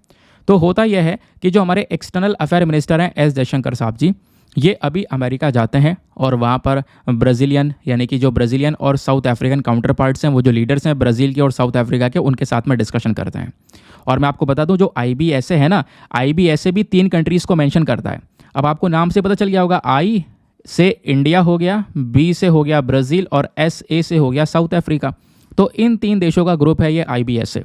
S1: तो होता यह है कि जो हमारे एक्सटर्नल अफेयर मिनिस्टर हैं एस जयशंकर साहब जी, ये अभी अमेरिका जाते हैं और वहाँ पर ब्राज़ीलियन, यानी कि जो ब्राज़ीलियन और साउथ अफ्रीकन काउंटर पार्ट्स हैं, वो जो लीडर्स हैं ब्राज़ील के और साउथ अफ्रीका के, उनके साथ में डिस्कशन करते हैं। और मैं आपको बता दूं जो आईबीएसए है ना, आईबीएसए भी 3 कंट्रीज़ को मेंशन करता है। अब आपको नाम से पता चल गया होगा, आई से इंडिया हो गया, बी से हो गया ब्राज़ील और एस ए से हो गया साउथ अफ्रीका। तो इन 3 देशों का ग्रुप है ये आईबीएसए।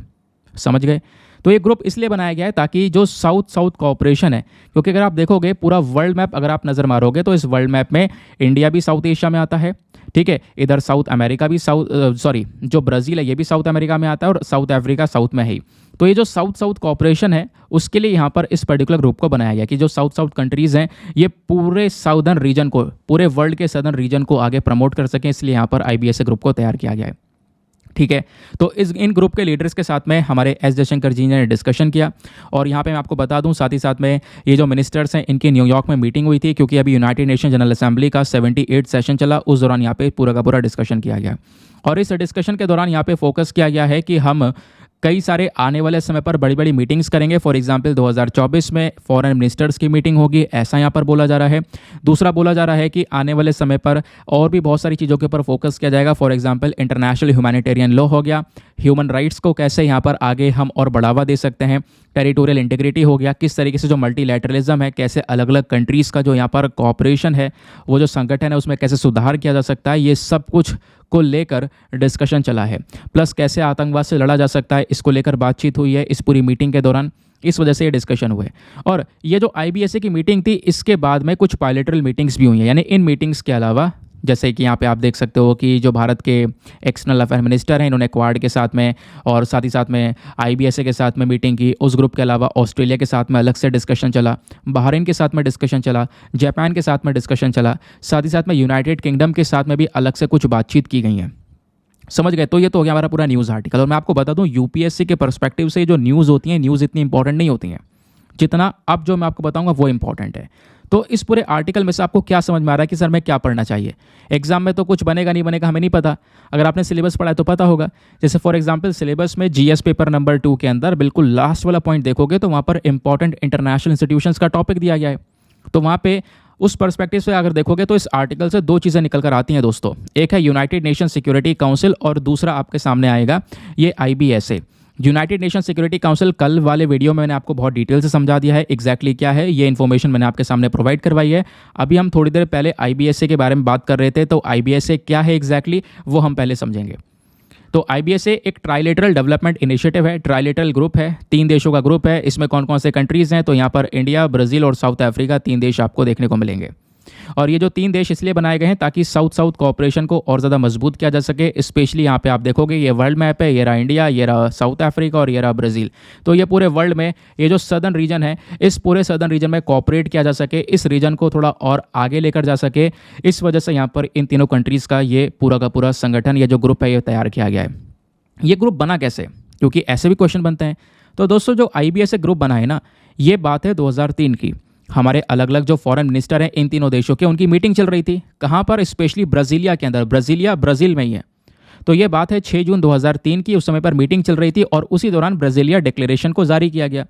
S1: समझ गए? तो ये ग्रुप इसलिए बनाया गया है ताकि जो साउथ साउथ कोऑपरेशन है, क्योंकि अगर आप देखोगे पूरा वर्ल्ड मैप अगर आप नज़र मारोगे तो इस वर्ल्ड मैप में इंडिया भी साउथ एशिया में आता है, ठीक है। इधर साउथ अमेरिका भी जो ब्राज़ील है ये भी साउथ अमेरिका में आता है और साउथ अफ्रीका साउथ में है। तो ये जो साउथ साउथ कोऑपरेशन है उसके लिए यहाँ पर इस पर्टिकुलर ग्रुप को बनाया गया कि जो साउथ साउथ कंट्रीज़ हैं ये पूरे साउदर्न रीजन को, पूरे वर्ल्ड के सदर्न रीजन को आगे प्रमोट कर सकें, इसलिए यहाँ पर आईबीएसए ग्रुप को तैयार किया गया है, ठीक है। तो इन ग्रुप के लीडर्स के साथ में हमारे एस जयशंकर जी ने डिस्कशन किया। और यहाँ पे मैं आपको बता दूं साथ ही साथ में ये जो मिनिस्टर्स हैं इनकी न्यूयॉर्क में मीटिंग हुई थी, क्योंकि अभी यूनाइटेड नेशन जनरल असेंबली का 78 सेशन चला, उस दौरान यहाँ पे पूरा का पूरा डिस्कशन किया गया। और इस डिस्कशन के दौरान यहाँ पे फोकस किया गया है कि हम कई सारे आने वाले समय पर बड़ी बड़ी मीटिंग्स करेंगे। फॉर एग्जांपल 2024 में फॉरेन मिनिस्टर्स की मीटिंग होगी, ऐसा यहाँ पर बोला जा रहा है। दूसरा बोला जा रहा है कि आने वाले समय पर और भी बहुत सारी चीज़ों के ऊपर फोकस किया जाएगा। For example international humanitarian law हो गया, ह्यूमन राइट्स को कैसे यहाँ पर आगे हम और बढ़ावा दे सकते हैं, टेरिटोरियल इंटीग्रिटी हो गया, किस तरीके से जो मल्टीलैटरलिज्म है, कैसे अलग अलग कंट्रीज़ का जो यहाँ पर कोऑपरेशन है, वो जो संगठन है उसमें कैसे सुधार किया जा सकता है, ये सब कुछ को लेकर डिस्कशन चला है। प्लस कैसे आतंकवाद से लड़ा जा सकता है, इसको लेकर बातचीत हुई है इस पूरी मीटिंग के दौरान। इस वजह से ये डिस्कशन हुए। और ये जो आईबीएसए की मीटिंग थी इसके बाद में कुछ बायलैटरल मीटिंग्स भी हुई हैं। यानी इन मीटिंग्स के अलावा जैसे कि यहाँ पे आप देख सकते हो कि जो भारत के एक्सटर्नल अफेयर मिनिस्टर हैं इन्होंने क्वाड के साथ में और साथ ही साथ में आईबीएसए के साथ में मीटिंग की। उस ग्रुप के अलावा ऑस्ट्रेलिया के साथ में अलग से डिस्कशन चला, बहरीन के साथ में डिस्कशन चला, जापान के साथ में डिस्कशन चला, साथ ही साथ में यूनाइटेड किंगडम के साथ में भी अलग से कुछ बातचीत की गई है। समझ गए? तो ये तो हो गया हमारा पूरा न्यूज़ आर्टिकल। और मैं आपको बता दूं यूपीएससी के पर्सपेक्टिव से जो न्यूज़ होती हैं, न्यूज़ इतनी इंपॉर्टेंट नहीं होती हैं जितना अब जो मैं आपको बताऊंगा वो इंपॉर्टेंट है। तो इस पूरे आर्टिकल में से आपको क्या समझ में आ रहा है कि सर मैं क्या पढ़ना चाहिए? एग्जाम में तो कुछ बनेगा नहीं बनेगा हमें नहीं पता, अगर आपने सिलेबस पढ़ा है तो पता होगा। जैसे फॉर एग्जांपल सिलेबस में जीएस पेपर नंबर 2 के अंदर बिल्कुल लास्ट वाला पॉइंट देखोगे तो वहाँ पर इंपॉर्टेंट इंटरनेशनल इंस्टीट्यूशंस का टॉपिक दिया गया है। तो वहाँ पे उस पर्सपेक्टिव से अगर देखोगे तो इस आर्टिकल से 2 चीज़ें निकल कर आती हैं दोस्तों। एक है यूनाइटेड नेशन सिक्योरिटी काउंसिल और दूसरा आपके सामने आएगा ये IBSA. United nation security council कल वाले वीडियो में मैंने आपको बहुत डिटेल से समझा दिया है एग्जैक्टली क्या है, ये इन्फॉर्मेशन मैंने आपके सामने प्रोवाइड करवाई है। अभी हम थोड़ी देर पहले आईबीएसए के बारे में बात कर रहे थे, तो आईबीएसए क्या है एग्जैक्टली वो हम पहले समझेंगे। तो IBSA एक ट्राइलेटरल डेवलपमेंट इनिशिएटिव है, ट्राइलेटरल ग्रुप है, 3 देशों का ग्रुप है। इसमें कौन कौन से कंट्रीज़ हैं? तो यहाँ पर इंडिया, ब्राज़ील और साउथ अफ्रीका, 3 देश आपको देखने को मिलेंगे। और ये जो 3 देश इसलिए बनाए गए हैं ताकि साउथ साउथ कोऑपरेशन को और ज़्यादा मजबूत किया जा सके। स्पेशली यहाँ पे आप देखोगे ये वर्ल्ड मैप है, ये रहा इंडिया, ये रहा साउथ अफ्रीका और ये रहा ब्राज़ील। तो ये पूरे वर्ल्ड में ये जो सदर्न रीजन है, इस पूरे सदर्न रीजन में कोऑपरेट किया जा सके, इस रीजन को थोड़ा और आगे लेकर जा सके। इस वजह से यहाँ पर इन तीनों कंट्रीज़ का ये पूरा का पूरा संगठन, ये जो ग्रुप है, ये तैयार किया गया है। ये ग्रुप बना कैसे? क्योंकि ऐसे भी क्वेश्चन बनते हैं। तो दोस्तों, जो IBSA ग्रुप बना है ना, ये बात है 2003 की। हमारे अलग अलग जो फॉरेन मिनिस्टर हैं इन तीनों देशों के, उनकी मीटिंग चल रही थी। कहाँ पर? स्पेशली ब्राज़ीलिया के अंदर। ब्राज़ीलिया ब्राज़ील में ही है। तो ये बात है 6 जून 2003 की। उस समय पर मीटिंग चल रही थी और उसी दौरान ब्राज़ीलिया डिक्लेरेशन को जारी किया गया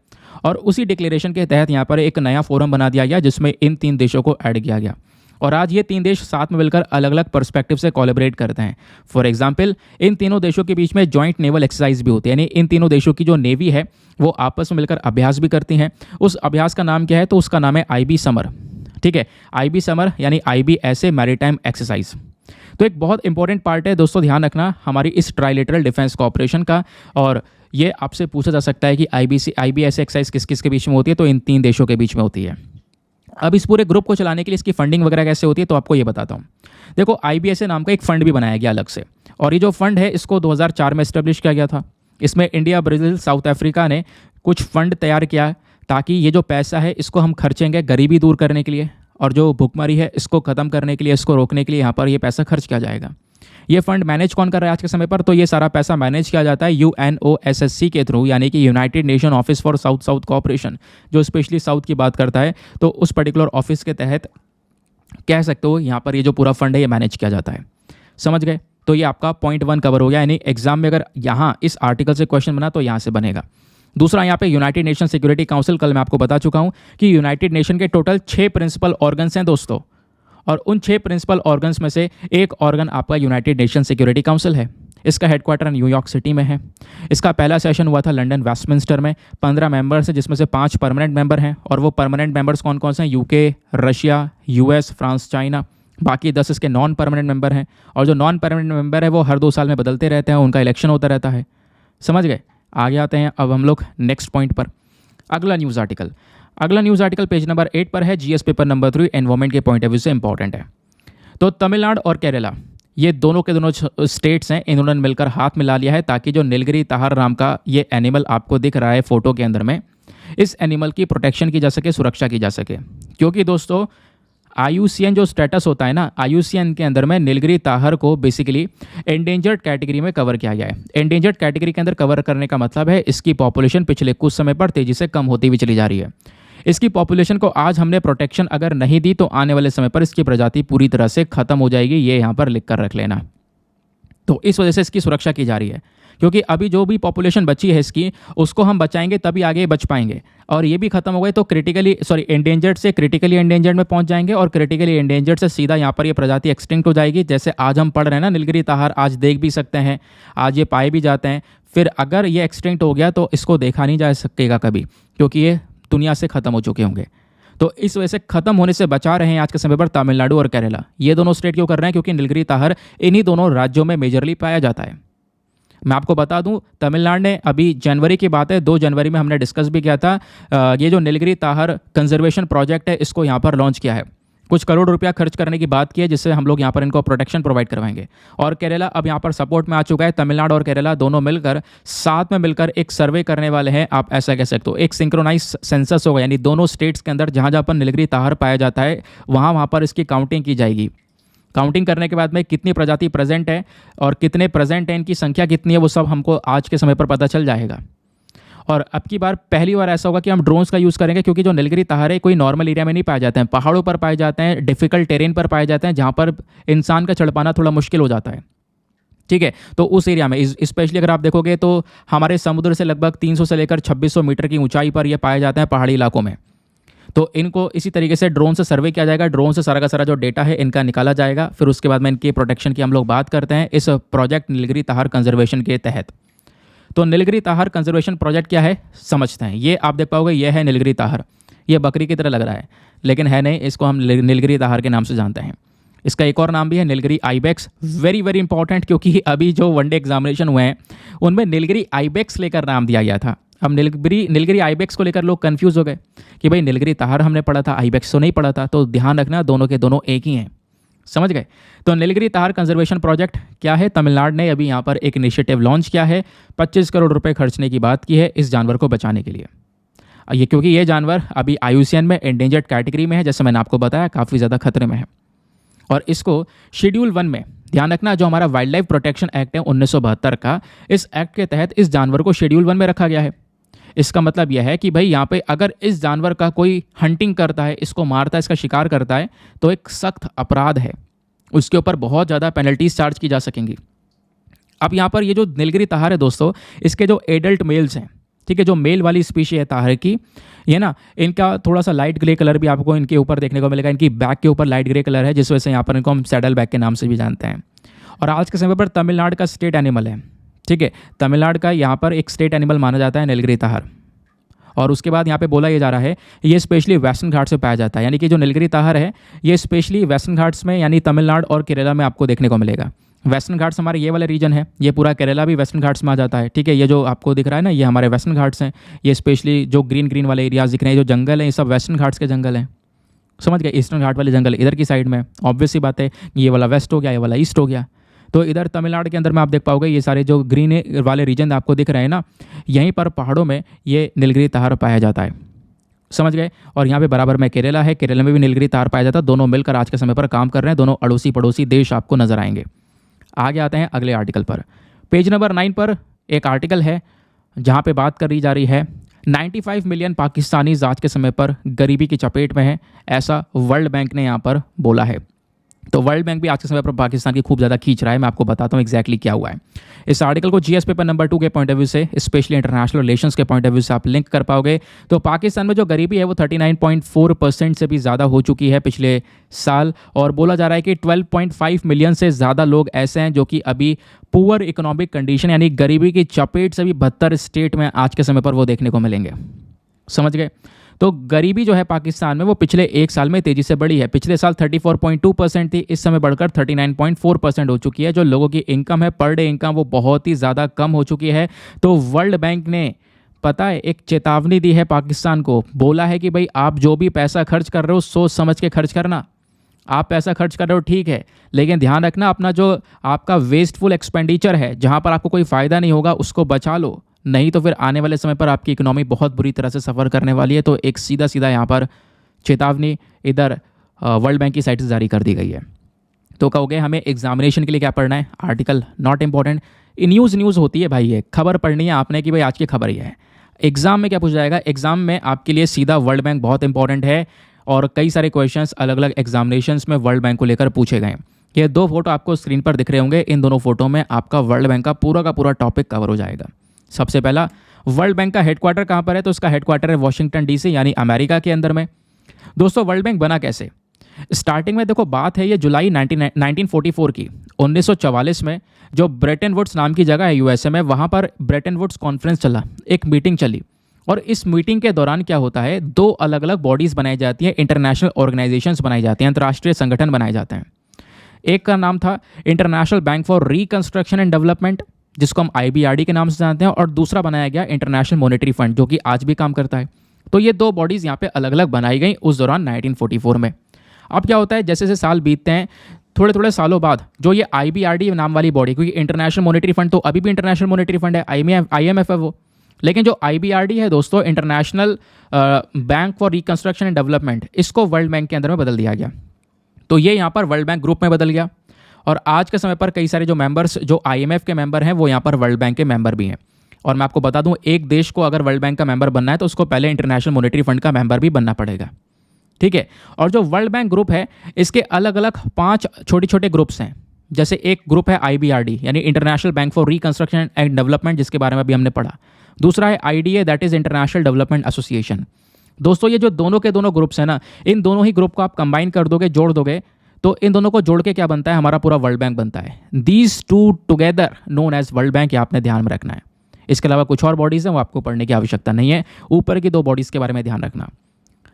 S1: और उसी डिक्लेरेशन के तहत यहाँ पर एक नया फोरम बना दिया गया जिसमें इन 3 देशों को ऐड किया गया। और आज ये 3 देश साथ में मिलकर अलग अलग पर्सपेक्टिव से कोलैबोरेट करते हैं। फॉर एग्जांपल, इन तीनों देशों के बीच में जॉइंट नेवल एक्सरसाइज भी होती है, यानी इन तीनों देशों की जो नेवी है वो आपस में मिलकर अभ्यास भी करती हैं। उस अभ्यास का नाम क्या है? तो उसका नाम है IB समर। ठीक है, IB समर यानी IBSA मैरीटाइम एक्सरसाइज। तो एक बहुत इंपॉर्टेंट पार्ट है दोस्तों, ध्यान रखना हमारी इस ट्राइलेटरल डिफेंस कोऑपरेशन का। और ये आपसे पूछा जा सकता है कि IBSA एक्सरसाइज किस किस के बीच में होती है? तो इन 3 देशों के बीच में होती है। अब इस पूरे ग्रुप को चलाने के लिए इसकी फंडिंग वगैरह कैसे होती है, तो आपको ये बताता हूँ। देखो, IBSA नाम का एक फ़ंड भी बनाया गया अलग से, और ये जो फंड है इसको 2004 में इस्टेब्लिश किया गया था। इसमें इंडिया, ब्राज़ील, साउथ अफ्रीका ने कुछ फंड तैयार किया ताकि ये जो पैसा है इसको हम खर्चेंगे गरीबी दूर करने के लिए, और जो भुखमरी है इसको ख़त्म करने के लिए, इसको रोकने के लिए यहाँ पर ये पैसा खर्च किया जाएगा। ये फंड मैनेज कौन कर रहा है आज के समय पर? तो ये सारा पैसा मैनेज किया जाता है UNOSSC के थ्रू, यानी कि United nation office for south south cooperation, जो स्पेशली साउथ की बात करता है। तो उस पर्टिकुलर ऑफिस के तहत कह सकते हो यहाँ पर ये जो पूरा फंड है ये मैनेज किया जाता है। समझ गए? तो ये आपका पॉइंट 1 कवर हो गया, यानी एग्जाम में अगर यहाँ इस आर्टिकल से क्वेश्चन बना तो यहाँ से बनेगा। दूसरा, यहाँ पे यूनाइटेड नेशन सिक्योरिटी काउंसिल, कल मैं आपको बता चुका हूँ कि यूनाइटेड नेशन के टोटल 6 प्रिंसिपल ऑर्गन्स हैं दोस्तों, और उन 6 प्रिंसिपल ऑर्गन्स में से एक ऑर्गन आपका यूनाइटेड नेशन सिक्योरिटी काउंसिल है। इसका हेडक्वार्टर न्यूयॉर्क सिटी में है। इसका पहला सेशन हुआ था लंदन वेस्टमिंस्टर में। 15 मेंबर्स हैं जिसमें से 5 परमानेंट मेंबर हैं, और वो परमानेंट मेंबर्स कौन कौन से हैं? UK, Russia, US, France, China. बाकी 10 इसके नॉन परमानेंट मेंबर हैं, और जो नॉन परमानेंट मेंबर है वो हर 2 साल में बदलते रहते हैं, उनका इलेक्शन होता रहता है। समझ गए? आगे आते हैं अब हम लोग नेक्स्ट पॉइंट पर। अगला न्यूज़ आर्टिकल पेज नंबर 8 पर है। GS पेपर नंबर 3 एनवायरमेंट के पॉइंट ऑफ व्यू से इंपॉर्टेंट है। तो तमिलनाडु और केरला, ये दोनों के दोनों स्टेट्स हैं, इन्होंने मिलकर हाथ मिला लिया है ताकि जो नीलगिरी ताहर नाम का ये एनिमल आपको दिख रहा है फोटो के अंदर में, इस एनिमल की प्रोटेक्शन की जा सके, सुरक्षा की जा सके। क्योंकि दोस्तों, IUCN जो स्टेटस होता है ना, IUCN के अंदर में नीलगिरी ताहर को बेसिकली एंडेंजर्ड कैटेगरी में कवर किया गया है। एंडेंजर्ड कैटेगरी के अंदर कवर करने का मतलब है इसकी पॉपुलेशन पिछले कुछ समय पर तेज़ी से कम होती हुई चली जा रही है। इसकी पॉपुलेशन को आज हमने प्रोटेक्शन अगर नहीं दी तो आने वाले समय पर इसकी प्रजाति पूरी तरह से खत्म हो जाएगी, ये यहाँ पर लिख कर रख लेना। तो इस वजह से इसकी सुरक्षा की जा रही है, क्योंकि अभी जो भी पॉपुलेशन बची है इसकी, उसको हम बचाएंगे तभी आगे बच पाएंगे, और ये भी खत्म हो गए तो एंडेंजर्ड से क्रिटिकली एंडेंजर्ड में पहुंच जाएंगे, और क्रिटिकली एंडेंजर्ड से सीधा यहाँ पर ये प्रजाति एक्सटिंक्ट हो जाएगी। जैसे आज हम पढ़ रहे हैं ना, नीलगिरी ताहर आज देख भी सकते हैं, आज ये पाए भी जाते हैं। फिर अगर ये एक्सटिंक्ट हो गया तो इसको देखा नहीं जा सकेगा कभी, क्योंकि ये दुनिया से ख़त्म हो चुके होंगे। तो इस वजह से ख़त्म होने से बचा रहे हैं आज के समय पर तमिलनाडु और केरला। ये दोनों स्टेट क्यों कर रहे हैं? क्योंकि नीलगिरी ताहर इन्हीं दोनों राज्यों में मेजरली पाया जाता है। मैं आपको बता दूं, तमिलनाडु ने अभी जनवरी की बात है, 2 जनवरी में हमने डिस्कस भी किया था, ये जो नीलगिरी ताहर कंजर्वेशन प्रोजेक्ट है इसको यहाँ पर लॉन्च किया है। कुछ करोड़ रुपया खर्च करने की बात की है, जिससे हम लोग यहाँ पर इनको प्रोटेक्शन प्रोवाइड करवाएंगे। और केरला अब यहाँ पर सपोर्ट में आ चुका है। तमिलनाडु और केरला दोनों मिलकर साथ में मिलकर एक सर्वे करने वाले हैं, आप ऐसा कह सकते हो। एक सिंक्रोनाइज सेंसस होगा, यानी दोनों स्टेट्स के अंदर जहाँ जहाँ पर नीलगिरी ताहर पाया जाता है वहाँ पर इसकी काउंटिंग की जाएगी। काउंटिंग करने के बाद में कितनी प्रजाति प्रेजेंट है और कितने प्रेजेंट हैं, इनकी संख्या कितनी है, वो सब हमको आज के समय पर पता चल जाएगा। और अब की बार पहली बार ऐसा होगा कि हम ड्रोन्स का यूज़ करेंगे, क्योंकि जो नीलगिरी ताहर है कोई नॉर्मल एरिया में नहीं पाए जाते हैं, पहाड़ों पर पाए जाते हैं, डिफिकल्ट टेरेन पर पाए जाते हैं, जहाँ पर इंसान का चढ़ पाना थोड़ा मुश्किल हो जाता है। ठीक है, तो उस एरिया में स्पेशली अगर आप देखोगे तो हमारे समुद्र से लगभग 300 से लेकर 2600 मीटर की ऊंचाई पर ये पाए जाते हैं पहाड़ी इलाकों में। तो इनको इसी तरीके से ड्रोन से सर्वे किया जाएगा, ड्रोन से सारा का सारा जो डेटा है इनका निकाला जाएगा। फिर उसके बाद में इनकी प्रोटेक्शन की हम लोग बात करते हैं इस प्रोजेक्ट नीलगिरी ताहर कंजर्वेशन के तहत। तो नीलगिरी ताहर कंजर्वेशन प्रोजेक्ट क्या है समझते हैं। ये आप देख पाओगे, ये है नीलगिरी ताहर। ये बकरी की तरह लग रहा है लेकिन है नहीं, इसको हम नीलगिरी ताहर के नाम से जानते हैं। इसका एक और नाम भी है Nilgiri ibex. Very very important, क्योंकि अभी जो वनडे एग्जामिनेशन हुए हैं उनमें नीलगिरी आइबेक्स लेकर नाम दिया गया था। अब नीलगिरी आइबेक्स को लेकर लोग कंफ्यूज हो गए कि भाई नीलगिरी ताहर हमने पढ़ा था, आइबेक्स तो नहीं पढ़ा था। तो ध्यान रखना, दोनों के दोनों एक ही हैं, समझ गए। तो नीलगिरी ताहर कंजर्वेशन प्रोजेक्ट क्या है, तमिलनाडु ने अभी यहाँ पर एक इनिशिएटिव लॉन्च किया है। 25 करोड़ रुपए खर्चने की बात की है इस जानवर को बचाने के लिए। ये क्योंकि ये जानवर अभी IUCN में एंडेंजर्ड कैटेगरी में है, जैसे मैंने आपको बताया काफ़ी ज़्यादा खतरे में है। और इसको शेड्यूल 1 में, ध्यान रखना, जो हमारा वाइल्ड लाइफ प्रोटेक्शन एक्ट है 1972 का, इस एक्ट के तहत इस जानवर को शेड्यूल 1 में रखा गया है। इसका मतलब यह है कि भाई यहाँ पे अगर इस जानवर का कोई हंटिंग करता है, इसको मारता है, इसका शिकार करता है, तो एक सख्त अपराध है, उसके ऊपर बहुत ज़्यादा पेनल्टीज चार्ज की जा सकेंगी। अब यहाँ पर ये जो नीलगिरी ताहर है दोस्तों, इसके जो एडल्ट मेल्स हैं, ठीक है, जो मेल वाली स्पीशी है ताहर की, ये ना, इनका थोड़ा सा लाइट ग्रे कलर भी आपको इनके ऊपर देखने को मिलेगा। इनकी बैक के ऊपर लाइट ग्रे कलर है, जिस वजह से यहाँ पर इनको हम सैडल बैक के नाम से भी जानते हैं। और आज के समय पर तमिलनाडु का स्टेट एनिमल है, ठीक है, तमिलनाडु का यहाँ पर एक स्टेट एनिमल माना जाता है नीलगिरी ताहर। और उसके बाद यहाँ पे बोला ये जा रहा है ये स्पेशली वेस्टर्न घाट से पाया जाता है, यानी कि जो नीलगिरी ताहर है ये स्पेशली वेस्टर्न घाट्स में, यानी तमिलनाडु और केरला में आपको देखने को मिलेगा। वेस्टर्न घाट्स हमारे ये वाला रीजन है, ये पूरा केरला भी वेस्टर्न घाट्स में आ जाता है, ठीक है। ये जो आपको दिख रहा है ना, ये हमारे वेस्टर्न घाट्स हैं। ये स्पेशली जो ग्रीन ग्रीन वाले एरियाज दिख रहे हैं, जो जंगल हैं, ये सब वेस्टर्न घाट्स के जंगल हैं, समझ गए। ईस्टर्न घाट वाले जंगल इधर की साइड में, ऑब्वियस सी बात है, ये वाला वेस्ट हो गया, ये वाला ईस्ट हो गया। तो इधर तमिलनाडु के अंदर में आप देख पाओगे ये सारे जो ग्रीन वाले रीजन आपको दिख रहे हैं ना, यहीं पर पहाड़ों में ये नीलगिरी ताहर पाया जाता है, समझ गए। और यहाँ पे बराबर में केरला है, केरला में भी नीलगिरी ताहर पाया जाता है। दोनों मिलकर आज के समय पर काम कर रहे हैं, दोनों अड़ोसी पड़ोसी देश आपको नजर आएंगे। आगे आते हैं अगले आर्टिकल पर। पेज नंबर 9 पर एक आर्टिकल है जहाँ पे बात करी जा रही है 95 मिलियन पाकिस्तानीज आज के समय पर गरीबी की चपेट में है, ऐसा वर्ल्ड बैंक ने यहाँ पर बोला है। तो वर्ल्ड बैंक भी आज के समय पर पाकिस्तान की खूब ज़्यादा खींच रहा है। मैं आपको बताता हूँ एग्जैक्टली क्या हुआ है। इस आर्टिकल को GS पेपर नंबर 2 के पॉइंट ऑफ व्यू से, स्पेशली इंटरनेशनल रिलेशंस के पॉइंट ऑफ व्यू से आप लिंक कर पाओगे। तो पाकिस्तान में जो गरीबी है वो 39.4% से भी ज़्यादा हो चुकी है पिछले साल। और बोला जा रहा है कि 12.5 मिलियन से ज़्यादा लोग ऐसे हैं जो कि अभी पुअर इकोनॉमिक कंडीशन, यानी गरीबी की चपेट से भी 72 स्टेट में आज के समय पर वो देखने को मिलेंगे, समझ गए। तो गरीबी जो है पाकिस्तान में वो पिछले एक साल में तेज़ी से बढ़ी है। पिछले साल 34.2% थी, इस समय बढ़कर 39.4% हो चुकी है। जो लोगों की इनकम है, पर डे इनकम, वो बहुत ही ज़्यादा कम हो चुकी है। तो वर्ल्ड बैंक ने, पता है, एक चेतावनी दी है पाकिस्तान को। बोला है कि भाई आप जो भी पैसा खर्च कर रहे हो सोच समझ के खर्च करना। आप पैसा खर्च कर रहे हो ठीक है, लेकिन ध्यान रखना अपना जो आपका वेस्टफुल एक्सपेंडिचर है, जहाँ पर आपको कोई फ़ायदा नहीं होगा, उसको बचा लो, नहीं तो फिर आने वाले समय पर आपकी इकोनॉमी बहुत बुरी तरह से सफ़र करने वाली है। तो एक सीधा सीधा यहाँ पर चेतावनी इधर वर्ल्ड बैंक की साइड से जारी कर दी गई है। तो कहोगे हमें एग्जामिनेशन के लिए क्या पढ़ना है, आर्टिकल नॉट इंपॉर्टेंट, न्यूज़ होती है भाई, ये खबर पढ़नी है आपने कि भाई आज की खबर ये है। एग्जाम में क्या पूछा जाएगा, एग्जाम में आपके लिए सीधा वर्ल्ड बैंक बहुत इंपॉर्टेंट है। और कई सारे क्वेश्चंस अलग अलग एग्जामिनेशंस में वर्ल्ड बैंक को लेकर पूछे गए। ये 2 फोटो आपको स्क्रीन पर दिख रहे होंगे, इन दोनों फोटो में आपका वर्ल्ड बैंक का पूरा टॉपिक कवर हो जाएगा। सबसे पहला, वर्ल्ड बैंक का हेडक्वार्टर कहाँ पर है, तो इसका हेडक्वार्टर है वॉशिंगटन DC, यानी अमेरिका के अंदर में। दोस्तों वर्ल्ड बैंक बना कैसे, स्टार्टिंग में देखो बात है ये जुलाई 1944 की। 1944 में जो ब्रेटन वुड्स नाम की जगह है USA में, वहाँ पर ब्रेटन वुड्स कॉन्फ्रेंस चला, एक मीटिंग चली। और इस मीटिंग के दौरान क्या होता है, 2 अलग अलग बॉडीज़ बनाई जाती हैं, इंटरनेशनल ऑर्गेनाइजेशंस बनाई जाती हैं, अंतर्राष्ट्रीय संगठन बनाए जाते हैं। एक का नाम था international bank for reconstruction and development, जिसको हम IBRD के नाम से जानते हैं, और दूसरा बनाया गया इंटरनेशनल मॉनेटरी फंड, जो कि आज भी काम करता है। तो ये 2 बॉडीज़ यहाँ पे अलग अलग बनाई गई उस दौरान 1944 में। अब क्या होता है, जैसे जैसे साल बीतते हैं, थोड़े थोड़े सालों बाद जो ये IBRD नाम वाली बॉडी, क्योंकि इंटरनेशनल मॉनेटरी फंड तो अभी भी इंटरनेशनल मॉनेटरी फंड है, IMF है वो, लेकिन जो IBRD है दोस्तों, international bank for reconstruction and development, इसको वर्ल्ड बैंक के अंदर में बदल दिया गया। तो ये यहाँ पर वर्ल्ड बैंक ग्रुप में बदल गया। और आज के समय पर कई सारे जो मेंबर्स, जो IMF के मेंबर हैं, वो यहाँ पर वर्ल्ड बैंक के मेंबर भी हैं। और मैं आपको बता दूं, एक देश को अगर वर्ल्ड बैंक का मेंबर बनना है तो उसको पहले इंटरनेशनल मॉनेटरी फंड का मेंबर भी बनना पड़ेगा, ठीक है। और जो वर्ल्ड बैंक ग्रुप है, इसके अलग अलग 5 छोटे छोटे ग्रुप्स हैं। जैसे एक ग्रुप है IBRD, यानी international bank for reconstruction and development, जिसके बारे में अभी हमने पढ़ा। दूसरा है IDA, that is international development association. दोस्तों ये जो दोनों के दोनों ग्रुप्स हैं ना, इन दोनों ही ग्रुप को आप कंबाइन कर दोगे, जोड़ दोगे, तो इन दोनों को जोड़ के क्या बनता है, हमारा पूरा वर्ल्ड बैंक बनता है। These 2 together known as World Bank, ये आपने ध्यान में रखना है। इसके अलावा कुछ और बॉडीज़ हैं, वो आपको पढ़ने की आवश्यकता नहीं है। ऊपर की 2 बॉडीज़ के बारे में ध्यान रखना।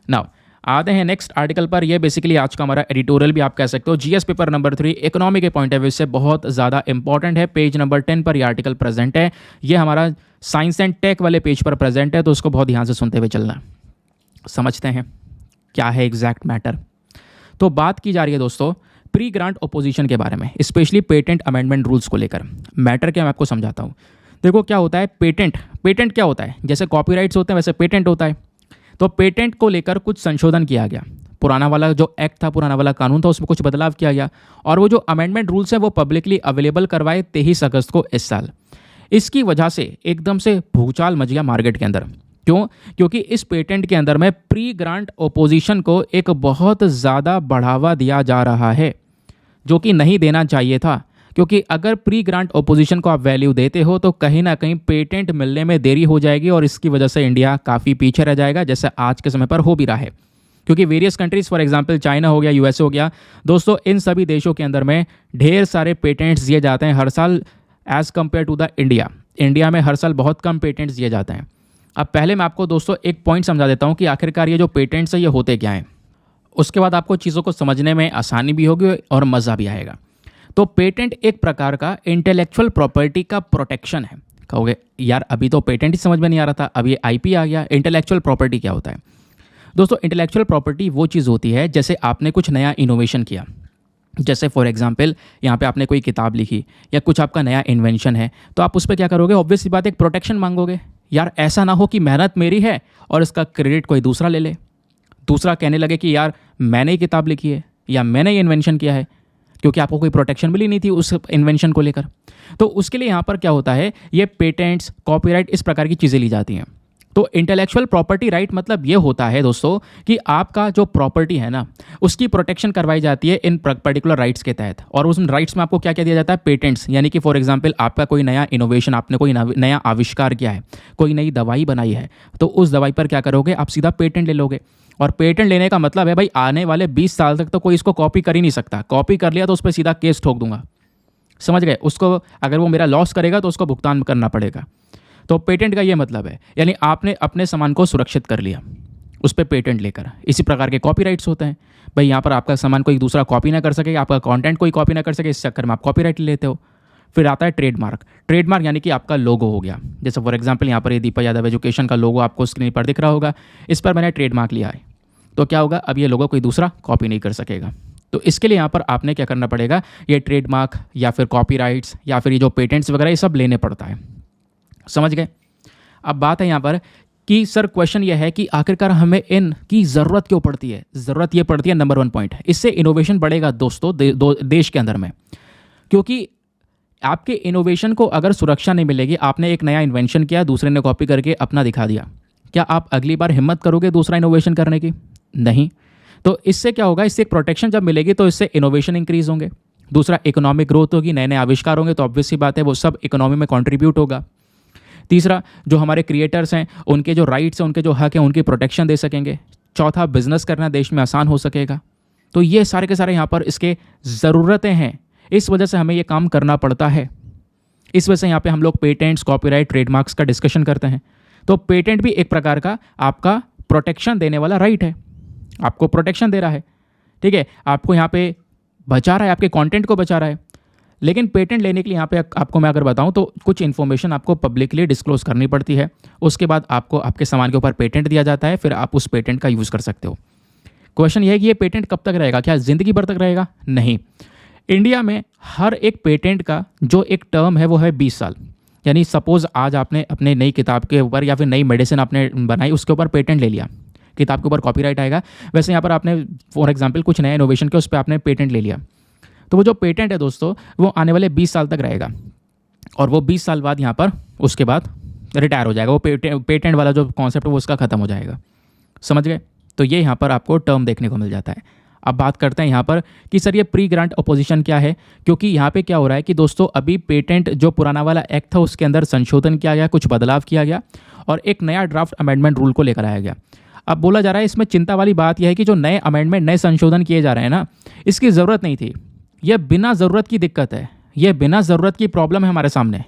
S1: नाउ आते हैं नेक्स्ट आर्टिकल पर। ये बेसिकली आज का हमारा एडिटोरियल भी आप कह सकते हो। जीएस पेपर नंबर 3 इकोनॉमी के पॉइंट ऑफ व्यू से बहुत ज़्यादा इंपॉर्टेंट है। पेज नंबर 10 पर ये आर्टिकल प्रेजेंट है। ये हमारा साइंस एंड टेक वाले पेज पर प्रेजेंट है, तो उसको बहुत ध्यान से सुनते हुए चलना। समझते हैं क्या है एग्जैक्ट मैटर। तो बात की जा रही है दोस्तों प्री ग्रांट ओपोजिशन के बारे में, स्पेशली पेटेंट अमेंडमेंट रूल्स को लेकर। मैटर क्या मैं आपको समझाता हूँ। देखो क्या होता है पेटेंट क्या होता है, जैसे कॉपीराइट्स होते हैं वैसे पेटेंट होता है। तो पेटेंट को लेकर कुछ संशोधन किया गया। पुराना वाला जो एक्ट था, पुराना वाला कानून था, उसमें कुछ बदलाव किया गया और वो जो अमेंडमेंट रूल्स है वो पब्लिकली अवेलेबल करवाए 23 अगस्त को इस साल। इसकी वजह से एकदम से भूचाल मच गया मार्केट के अंदर। क्यों? क्योंकि इस पेटेंट के अंदर में प्री ग्रांट ओपोजिशन को एक बहुत ज़्यादा बढ़ावा दिया जा रहा है, जो कि नहीं देना चाहिए था। क्योंकि अगर प्री ग्रांट ओपोजिशन को आप वैल्यू देते हो तो कहीं ना कहीं पेटेंट मिलने में देरी हो जाएगी और इसकी वजह से इंडिया काफ़ी पीछे रह जाएगा, जैसे आज के समय पर हो भी रहा है। क्योंकि various countries, for example China हो गया, यूएसए हो गया दोस्तों, इन सभी देशों के अंदर में ढेर सारे पेटेंट्स दिए जाते हैं हर साल as compare to the India में हर साल बहुत कम पेटेंट्स दिए जाते हैं। अब पहले मैं आपको दोस्तों एक पॉइंट समझा देता हूँ कि आखिरकार ये जो पेटेंट्स है ये होते क्या हैं। उसके बाद आपको चीज़ों को समझने में आसानी भी होगी और मज़ा भी आएगा। तो पेटेंट एक प्रकार का इंटेलेक्चुअल प्रॉपर्टी का प्रोटेक्शन है। कहोगे यार अभी तो पेटेंट ही समझ में नहीं आ रहा था, अब ये आईपी आ गया। इंटेलेक्चुअल प्रॉपर्टी क्या होता है दोस्तों? इंटेलेक्चुअल प्रॉपर्टी वो चीज़ होती है जैसे आपने कुछ नया इनोवेशन किया, जैसे फॉर एग्जांपल यहाँ पे आपने कोई किताब लिखी या कुछ आपका नया इन्वेंशन है, तो आप उस पर क्या करोगे? ऑब्वियस सी बात है, एक प्रोटेक्शन मांगोगे। यार ऐसा ना हो कि मेहनत मेरी है और इसका क्रेडिट कोई दूसरा ले ले, दूसरा कहने लगे कि यार मैंने ही किताब लिखी है या मैंने ये इन्वेंशन किया है, क्योंकि आपको कोई प्रोटेक्शन मिली नहीं थी उस इन्वेंशन को लेकर। तो उसके लिए यहाँ पर क्या होता है, ये पेटेंट्स, कॉपीराइट, इस प्रकार की चीज़ें ली जाती हैं। तो इंटेलेक्चुअल प्रॉपर्टी राइट मतलब ये होता है दोस्तों कि आपका जो प्रॉपर्टी है ना, उसकी प्रोटेक्शन करवाई जाती है इन पर्टिकुलर राइट्स के तहत। और उस राइट्स में आपको क्या क्या दिया जाता है? पेटेंट्स। यानी कि फॉर एग्जांपल आपका कोई नया इनोवेशन, आपने कोई नया आविष्कार किया है, कोई नई दवाई बनाई है, तो उस दवाई पर क्या करोगे? आप सीधा पेटेंट ले लोगे। और पेटेंट लेने का मतलब है भाई आने वाले 20 साल तक तो कोई इसको कॉपी कर ही नहीं सकता। कॉपी कर लिया तो उस पर सीधा केस ठोक दूंगा, समझ गए? उसको अगर वो मेरा लॉस करेगा तो उसको भुगतान करना पड़ेगा। तो पेटेंट का ये मतलब है, यानी आपने अपने सामान को सुरक्षित कर लिया उस पर पेटेंट लेकर। इसी प्रकार के कॉपीराइट्स होते हैं भाई, यहाँ पर आपका सामान कोई दूसरा कॉपी ना कर सके, आपका कंटेंट कोई कॉपी ना कर सके, इस चक्कर में आप कॉपीराइट लेते हो। फिर आता है ट्रेडमार्क यानी कि आपका लोगो हो गया। जैसे फॉर एग्जांपल यहाँ पर ये दीपा यादव एजुकेशन का लोगो आपको स्क्रीन पर दिख रहा होगा, इस पर मैंने ट्रेडमार्क लिया है, तो क्या होगा? अब ये लोगो कोई दूसरा कॉपी नहीं कर सकेगा। तो इसके लिए यहाँ पर आपने क्या करना पड़ेगा? ये ट्रेडमार्क या फिर कॉपीराइट्स या फिर ये जो पेटेंट्स वगैरह ये सब लेने पड़ता है, समझ गए? अब बात है यहाँ पर कि सर क्वेश्चन ये है कि आखिरकार हमें इन की ज़रूरत क्यों पड़ती है? ज़रूरत ये पड़ती है, नंबर 1 पॉइंट, इससे इनोवेशन बढ़ेगा दोस्तों देश के अंदर में। क्योंकि आपके इनोवेशन को अगर सुरक्षा नहीं मिलेगी, आपने एक नया इन्वेंशन किया, दूसरे ने कॉपी करके अपना दिखा दिया, क्या आप अगली बार हिम्मत करोगे दूसरा इनोवेशन करने की? नहीं। तो इससे क्या होगा? इससे एक प्रोटेक्शन जब मिलेगी तो इससे इनोवेशन इंक्रीज होंगे, दूसरा इकोनॉमिक ग्रोथ होगी, नए नए आविष्कार होंगे, तो ऑब्वियस सी बात है वो सब इकोनॉमी में कंट्रीब्यूट होगा। तीसरा, जो हमारे क्रिएटर्स हैं उनके जो राइट्स हैं, उनके जो हक हैं, उनकी प्रोटेक्शन दे सकेंगे। चौथा, बिजनेस करना देश में आसान हो सकेगा। तो ये सारे के सारे यहाँ पर इसके ज़रूरतें हैं, इस वजह से हमें ये काम करना पड़ता है। इस वजह से यहाँ पे हम लोग पेटेंट्स, कॉपीराइट, ट्रेडमार्क्स का डिस्कशन करते हैं। तो पेटेंट भी एक प्रकार का आपका प्रोटेक्शन देने वाला राइट है, आपको प्रोटेक्शन दे रहा है, ठीक है, आपको यहाँ पे बचा रहा है, आपके कंटेंट को बचा रहा है। लेकिन पेटेंट लेने के लिए यहाँ पे आपको मैं अगर बताऊँ तो कुछ इन्फॉर्मेशन आपको पब्लिकली डिस्क्लोज करनी पड़ती है। उसके बाद आपको आपके सामान के ऊपर पेटेंट दिया जाता है, फिर आप उस पेटेंट का यूज़ कर सकते हो। क्वेश्चन ये है कि ये पेटेंट कब तक रहेगा? क्या ज़िंदगी भर तक रहेगा? नहीं। इंडिया में हर एक पेटेंट का जो एक टर्म है वो है 20 साल। यानी सपोज़ आज आपने अपने नई किताब के ऊपर या फिर नई मेडिसिन आपने बनाई, उसके ऊपर पेटेंट ले लिया, किताब के ऊपर कॉपीराइट आएगा। वैसे यहाँ पर आपने फॉर एग्जांपल कुछ नया इनोवेशन किया, उस पर आपने पेटेंट ले लिया, तो वो जो पेटेंट है दोस्तों वो आने वाले 20 साल तक रहेगा। और वो 20 साल बाद यहाँ पर उसके बाद रिटायर हो जाएगा, वो पेटेंट वाला जो कॉन्सेप्ट है वो उसका ख़त्म हो जाएगा, समझ गए? तो ये यहाँ पर आपको टर्म देखने को मिल जाता है। अब बात करते हैं यहाँ पर कि सर ये प्री ग्रांट अपोजिशन क्या है? क्योंकि यहाँ पे क्या हो रहा है कि दोस्तों अभी पेटेंट जो पुराना वाला एक्ट था उसके अंदर संशोधन किया गया, कुछ बदलाव किया गया और एक नया ड्राफ्ट अमेंडमेंट रूल को लेकर आया गया। अब बोला जा रहा है इसमें चिंता वाली बात यह है कि जो नए अमेंडमेंट, नए संशोधन किए जा रहे हैं ना, इसकी ज़रूरत नहीं थी। यह बिना ज़रूरत की दिक्कत है, यह बिना ज़रूरत की प्रॉब्लम है हमारे सामने।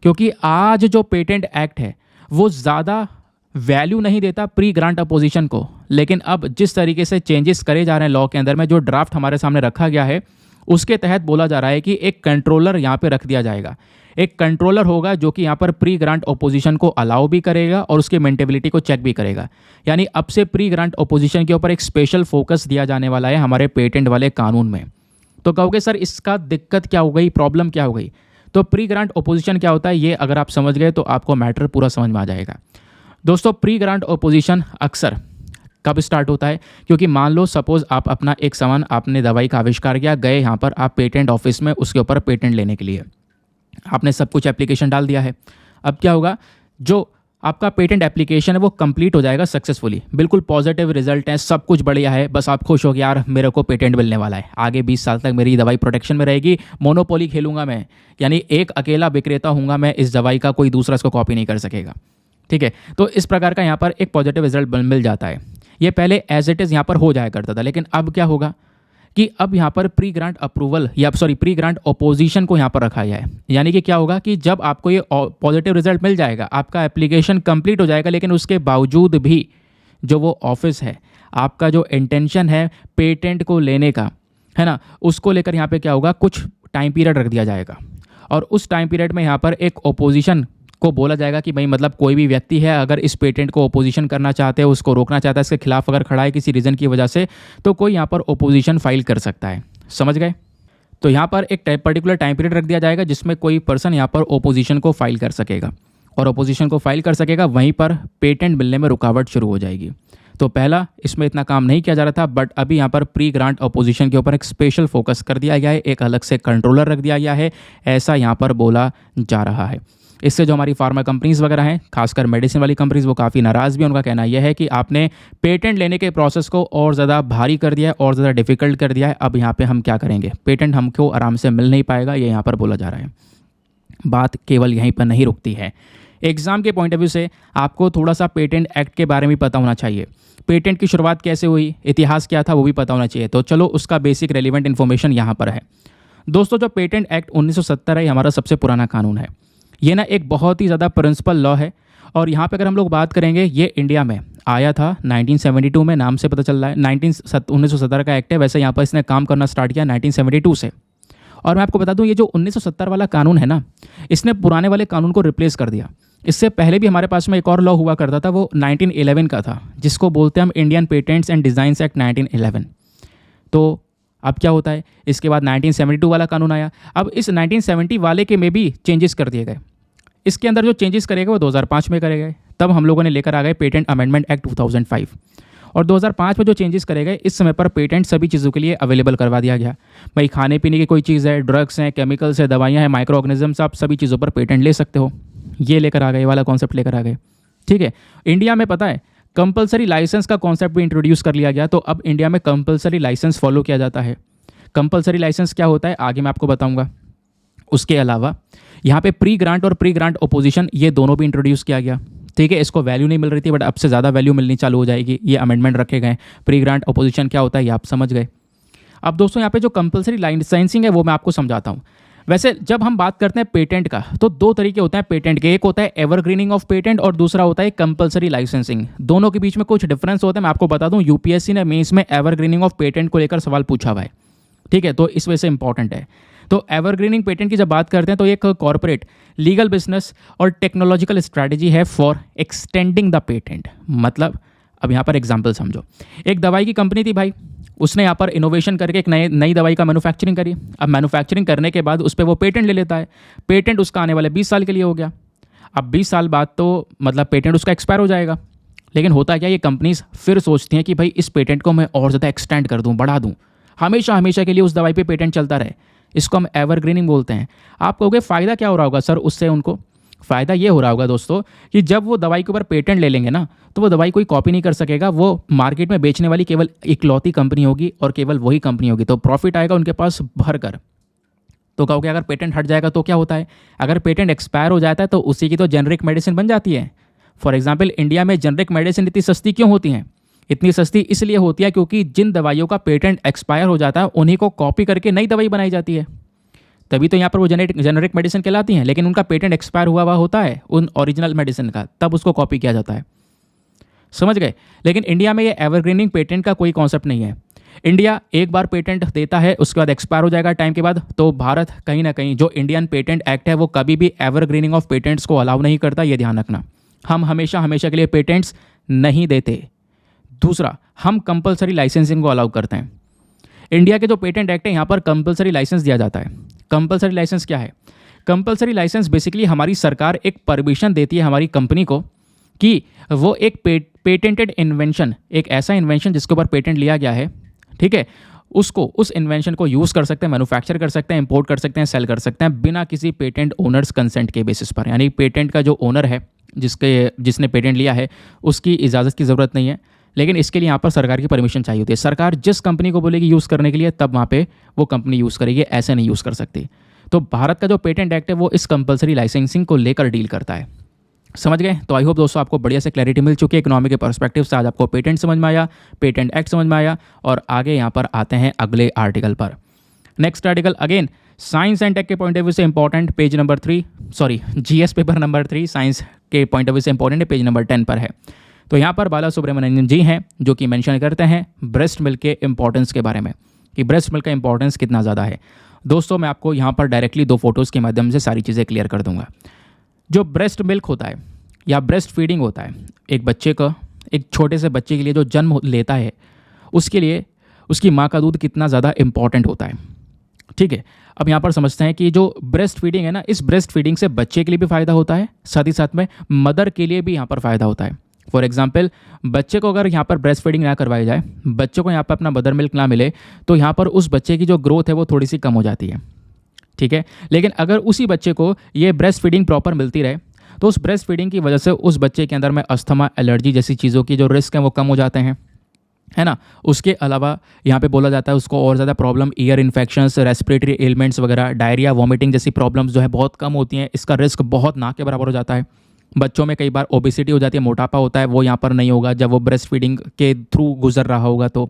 S1: क्योंकि आज जो पेटेंट एक्ट है वो ज़्यादा वैल्यू नहीं देता प्री ग्रांट अपोजिशन को, लेकिन अब जिस तरीके से चेंजेस करे जा रहे हैं लॉ के अंदर में, जो ड्राफ्ट हमारे सामने रखा गया है उसके तहत बोला जा रहा है कि एक कंट्रोलर यहाँ पे रख दिया जाएगा। एक कंट्रोलर होगा जो कि यहाँ पर प्री ग्रांट अपोजिशन को अलाउ भी करेगा और उसके मेंटेबिलिटी को चेक भी करेगा। यानी अब से प्री ग्रांट अपोजिशन के ऊपर एक स्पेशल फोकस दिया जाने वाला है हमारे पेटेंट वाले कानून में। तो कहोगे सर इसका दिक्कत क्या हो गई, प्रॉब्लम क्या हो गई? तो प्री ग्रांट अपोजिशन क्या होता है ये अगर आप समझ गए तो आपको मैटर पूरा समझ में आ जाएगा। दोस्तों, प्री ग्रांट अपोजिशन अक्सर कब स्टार्ट होता है? क्योंकि मान लो सपोज आप अपना एक सामान, आपने दवाई का आविष्कार किया, गए यहाँ पर आप पेटेंट ऑफिस में उसके ऊपर पेटेंट लेने के लिए, आपने सब कुछ एप्लीकेशन डाल दिया है। अब क्या होगा, जो आपका पेटेंट एप्लीकेशन है वो कंप्लीट हो जाएगा सक्सेसफुली, बिल्कुल पॉजिटिव रिजल्ट है, सब कुछ बढ़िया है, बस आप खुश हो गए यार मेरे को पेटेंट मिलने वाला है, आगे 20 साल तक मेरी दवाई प्रोटेक्शन में रहेगी, मोनोपोली खेलूंगा मैं, यानी एक अकेला विक्रेता हूँगा मैं इस दवाई का, कोई दूसरा इसको कॉपी नहीं कर सकेगा। ठीक है, तो इस प्रकार का यहाँ पर एक पॉजिटिव रिजल्ट मिल जाता है। ये पहले एज इट इज़ यहाँ पर हो जाया करता था, लेकिन अब क्या होगा कि अब यहाँ पर प्री ग्रांट अप्रूवल या प्री ग्रांट अपोजिशन को यहाँ पर रखा गया है। यानी कि क्या होगा कि जब आपको ये पॉजिटिव रिजल्ट मिल जाएगा, आपका एप्लीकेशन कंप्लीट हो जाएगा, लेकिन उसके बावजूद भी जो वो ऑफिस है, आपका जो इंटेंशन है पेटेंट को लेने का, है ना, उसको लेकर यहाँ पे क्या होगा, कुछ टाइम पीरियड रख दिया जाएगा। और उस टाइम पीरियड में यहाँ पर एक ओपोजिशन को बोला जाएगा कि भाई मतलब कोई भी व्यक्ति है अगर इस पेटेंट को ओपोजिशन करना चाहते हैं, उसको रोकना चाहता है, इसके खिलाफ अगर खड़ा है किसी रीज़न की वजह से, तो कोई यहाँ पर ओपोजिशन फाइल कर सकता है। समझ गए? तो यहाँ पर एक पर्टिकुलर टाइम पीरियड रख दिया जाएगा जिसमें कोई पर्सन यहाँ पर ओपोजिशन को फाइल कर सकेगा, और ओपोजिशन को फाइल कर सकेगा, वहीं पर पेटेंट मिलने में रुकावट शुरू हो जाएगी। तो पहला इसमें इतना काम नहीं किया जा रहा था, बट अभी यहाँ पर प्री ग्रांट अपोजिशन के ऊपर एक स्पेशल फोकस कर दिया गया है, एक अलग से कंट्रोलर रख दिया गया है, ऐसा यहाँ पर बोला जा रहा है। इससे जो हमारी फार्मा कंपनीज़ वगैरह हैं, खासकर मेडिसिन वाली कंपनीज़, वो काफ़ी नाराज़ भी हैं। उनका कहना यह है कि आपने पेटेंट लेने के प्रोसेस को और ज़्यादा भारी कर दिया है और ज़्यादा डिफ़िकल्ट कर दिया है, अब यहाँ पे हम क्या करेंगे, पेटेंट हमको आराम से मिल नहीं पाएगा, ये यहाँ पर बोला जा रहा है। बात केवल यहीं पर नहीं रुकती है। एग्ज़ाम के पॉइंट ऑफ व्यू से आपको थोड़ा सा पेटेंट एक्ट के बारे में पता होना चाहिए। पेटेंट की शुरुआत कैसे हुई, इतिहास क्या था, वो भी पता होना चाहिए। तो चलो उसका बेसिक रेलिवेंट इन्फॉर्मेशन यहाँ पर है। दोस्तों, जो पेटेंट एक्ट 1970 है, हमारा सबसे पुराना कानून है। ये ना एक बहुत ही ज़्यादा प्रिंसिपल लॉ है, और यहाँ पे अगर हम लोग बात करेंगे, ये इंडिया में आया था 1972 में, नाम से पता चल रहा है 1970 का एक्ट है। वैसे यहाँ पर इसने काम करना स्टार्ट किया 1972 से। और मैं आपको बता दूँ, ये जो 1970 वाला कानून है ना, इसने पुराने वाले कानून को रिप्लेस कर दिया। इससे पहले भी हमारे पास में एक और लॉ हुआ करता था, वो 1911 का था, जिसको बोलते हैं हम Indian patents and designs act 1911। तो अब क्या होता है, इसके बाद 1972 वाला कानून आया। अब इस 1970 वाले के में भी चेंजेस कर दिए गए। इसके अंदर जो चेंजेस करे गए वो 2005 में करे गए। तब हम लोगों ने लेकर आ गए पेटेंट अमेंडमेंट एक्ट 2005। और 2005 में जो चेंजेस करे गए, इस समय पर पेटेंट सभी चीज़ों के लिए अवेलेबल करवा दिया गया। भाई खाने पीने की कोई चीज़ है, ड्रग्स हैं, केमिकल्स है, दवाइयाँ हैं, माइक्रो ऑर्गेनिजम्स, आप सभी चीज़ों पर पेटेंट ले सकते हो। ये लेकर आ गए, वाला कॉन्सेप्ट लेकर आ गए। ठीक है, इंडिया में पता है कंपलसरी लाइसेंस का कॉन्सेप्ट भी इंट्रोड्यूस कर लिया गया। तो अब इंडिया में कंपलसरी लाइसेंस फॉलो किया जाता है। कंपलसरी लाइसेंस क्या होता है आगे मैं आपको बताऊंगा। उसके अलावा यहाँ पे प्री ग्रांट और प्री ग्रांट ओपोजिशन, ये दोनों भी इंट्रोड्यूस किया गया। ठीक है, इसको वैल्यू नहीं मिल रही थी, बट अब से ज़्यादा वैल्यू मिलनी चालू हो जाएगी। ये अमेंडमेंट रखे गए। प्री ग्रांट ओपोजिशन क्या होता है ये आप समझ गए। अब दोस्तों यहाँ पे जो कंपलसरी लाइसेंसिंग है वो मैं आपको समझाता हूँ। वैसे जब हम बात करते हैं पेटेंट का, तो दो तरीके होते हैं पेटेंट के। एक होता है एवरग्रीनिंग ऑफ पेटेंट और दूसरा होता है कंपलसरी लाइसेंसिंग। दोनों के बीच में कुछ डिफरेंस होता है। मैं आपको बता दूं, यूपीएससी ने मेंस में एवरग्रीनिंग ऑफ पेटेंट को लेकर सवाल पूछा हुआ है। ठीक है, तो इस वजह से इंपॉर्टेंट है। तो एवरग्रीनिंग पेटेंट की जब बात करते हैं तो एक कॉर्पोरेट लीगल बिजनेस और टेक्नोलॉजिकल स्ट्रैटेजी है फॉर एक्सटेंडिंग द पेटेंट। मतलब अब यहाँ पर एग्जाम्पल समझो, एक दवाई की कंपनी थी भाई, उसने यहाँ पर इनोवेशन करके एक नई दवाई का मैन्युफैक्चरिंग करी। अब मैन्युफैक्चरिंग करने के बाद उस पर वो पेटेंट ले लेता है। पेटेंट उसका आने वाले 20 साल के लिए हो गया। अब 20 साल बाद तो मतलब पेटेंट उसका एक्सपायर हो जाएगा। लेकिन होता क्या, ये कंपनीज फिर सोचती हैं कि भाई इस पेटेंट को मैं और ज़्यादा एक्सटेंड कर दूँ, बढ़ा दूँ, हमेशा हमेशा के लिए उस दवाई पे पेटेंट चलता रहे। इसको हम एवरग्रीनिंग बोलते हैं। आप कहोगे फ़ायदा क्या हो रहा होगा सर उससे? उनको फ़ायदा ये हो रहा होगा दोस्तों कि जब वो दवाई के ऊपर पेटेंट ले लेंगे ना, तो वो दवाई कोई कॉपी नहीं कर सकेगा। वो मार्केट में बेचने वाली केवल इकलौती कंपनी होगी और केवल वही कंपनी होगी। तो प्रॉफिट आएगा उनके पास भर कर। तो कहोगे अगर पेटेंट हट जाएगा तो क्या होता है? अगर पेटेंट एक्सपायर हो जाता है तो उसी की तो जेनरिक मेडिसिन बन जाती है। फॉर एग्जाम्पल, इंडिया में जेनरिक मेडिसिन इतनी सस्ती क्यों होती हैं? इतनी सस्ती इसलिए होती है क्योंकि जिन दवाइयों का पेटेंट एक्सपायर हो जाता है उन्हीं को कॉपी करके नई दवाई बनाई जाती है। तभी तो यहाँ पर वो जेनरिक मेडिसिन कहलाती हैं। लेकिन उनका पेटेंट एक्सपायर हुआ होता है उन ओरिजिनल मेडिसिन का, तब उसको कॉपी किया जाता है। समझ गए। लेकिन इंडिया में ये एवरग्रीनिंग पेटेंट का कोई कॉन्सेप्ट नहीं है। इंडिया एक बार पेटेंट देता है, उसके बाद एक्सपायर हो जाएगा टाइम के बाद। तो भारत कहीं ना कहीं जो इंडियन पेटेंट एक्ट है वो कभी भी एवरग्रीनिंग ऑफ पेटेंट्स को अलाउ नहीं करता, ये ध्यान रखना। हम हमेशा हमेशा के लिए पेटेंट्स नहीं देते। दूसरा, हम कंपलसरी लाइसेंसिंग को अलाउ करते हैं। इंडिया के जो पेटेंट एक्ट है यहाँ पर कंपलसरी लाइसेंस दिया जाता है। कंपलसरी लाइसेंस क्या है? कंपलसरी लाइसेंस बेसिकली हमारी सरकार एक परमिशन देती है हमारी कंपनी को कि वो एक पेटेंटेड इन्वेंशन, एक ऐसा इन्वेंशन जिसके ऊपर पेटेंट लिया गया है, ठीक है, उसको, उस इन्वेंशन को यूज़ कर सकते हैं, मैन्युफैक्चर कर सकते हैं, इंपोर्ट कर सकते हैं, सेल कर सकते हैं बिना किसी पेटेंट ओनर्स कंसेंट के बेसिस पर। यानी पेटेंट का जो ओनर है, जिसने पेटेंट लिया है, उसकी इजाज़त की ज़रूरत नहीं है। लेकिन इसके लिए यहाँ पर सरकार की परमिशन चाहिए होती है। सरकार जिस कंपनी को बोलेगी यूज़ करने के लिए, तब वहाँ पे वो कंपनी यूज़ करेगी, ऐसे नहीं यूज़ कर सकती। तो भारत का जो पेटेंट एक्ट है वो इस कंपलसरी लाइसेंसिंग को लेकर डील करता है। समझ गए? तो आई होप दोस्तों आपको बढ़िया से क्लैरिटी मिल चुकी है इकोनॉमी के पर्सपेक्टिव से। आज आपको पेटेंट समझ में आया, पेटेंट एक्ट समझ में आया, और आगे यहाँ पर आते हैं अगले आर्टिकल पर। Next article again science and tech के पॉइंट ऑफ व्यू से important, page number 3, sorry GS paper number 3 science के पॉइंट ऑफ व्यू से इंपॉर्टेंट है, पेज नंबर 10 पर है। तो यहाँ पर बाला सुब्रमण्यम जी हैं जो कि मेंशन करते हैं ब्रेस्ट मिल्क के इंपॉर्टेंस के बारे में, कि ब्रेस्ट मिल्क का इंपॉर्टेंस कितना ज़्यादा है। दोस्तों मैं आपको यहाँ पर डायरेक्टली 2 फोटोज़ के माध्यम से सारी चीज़ें क्लियर कर दूंगा। जो ब्रेस्ट मिल्क होता है या ब्रेस्ट फीडिंग होता है, एक बच्चे का, एक छोटे से बच्चे के लिए जो जन्म लेता है, उसके लिए उसकी माँ का दूध कितना ज़्यादा इंपॉर्टेंट होता है। ठीक है, अब यहाँ पर समझते हैं कि जो ब्रेस्ट फीडिंग है ना, इस ब्रेस्ट फीडिंग से बच्चे के लिए भी फ़ायदा होता है, साथ ही साथ में मदर के लिए भी यहाँ पर फ़ायदा होता है। फॉर एग्जाम्पल, बच्चे को अगर यहाँ पर ब्रेस्ट फीडिंग ना करवाई जाए, बच्चे को यहाँ पर अपना मदर मिल्क ना मिले, तो यहाँ पर उस बच्चे की जो ग्रोथ है वो थोड़ी सी कम हो जाती है। ठीक है, लेकिन अगर उसी बच्चे को ये ब्रेस्ट फीडिंग प्रॉपर मिलती रहे, तो उस ब्रेस्ट फीडिंग की वजह से उस बच्चे के अंदर में अस्थमा, एलर्जी जैसी चीज़ों की जो रिस्क हैं वो कम हो जाते हैं, है ना। उसके अलावा यहाँ पे बोला जाता है उसको और ज़्यादा problem, year infections, respiratory elements वगैरह, डायरिया, वॉमिटिंग जैसी प्रॉब्लम्स जो है बहुत कम होती हैं। इसका रिस्क बहुत ना के बराबर हो जाता है। बच्चों में कई बार ओबेसिटी हो जाती है, मोटापा होता है, वो यहाँ पर नहीं होगा जब वो ब्रेस्ट फीडिंग के थ्रू गुजर रहा होगा तो।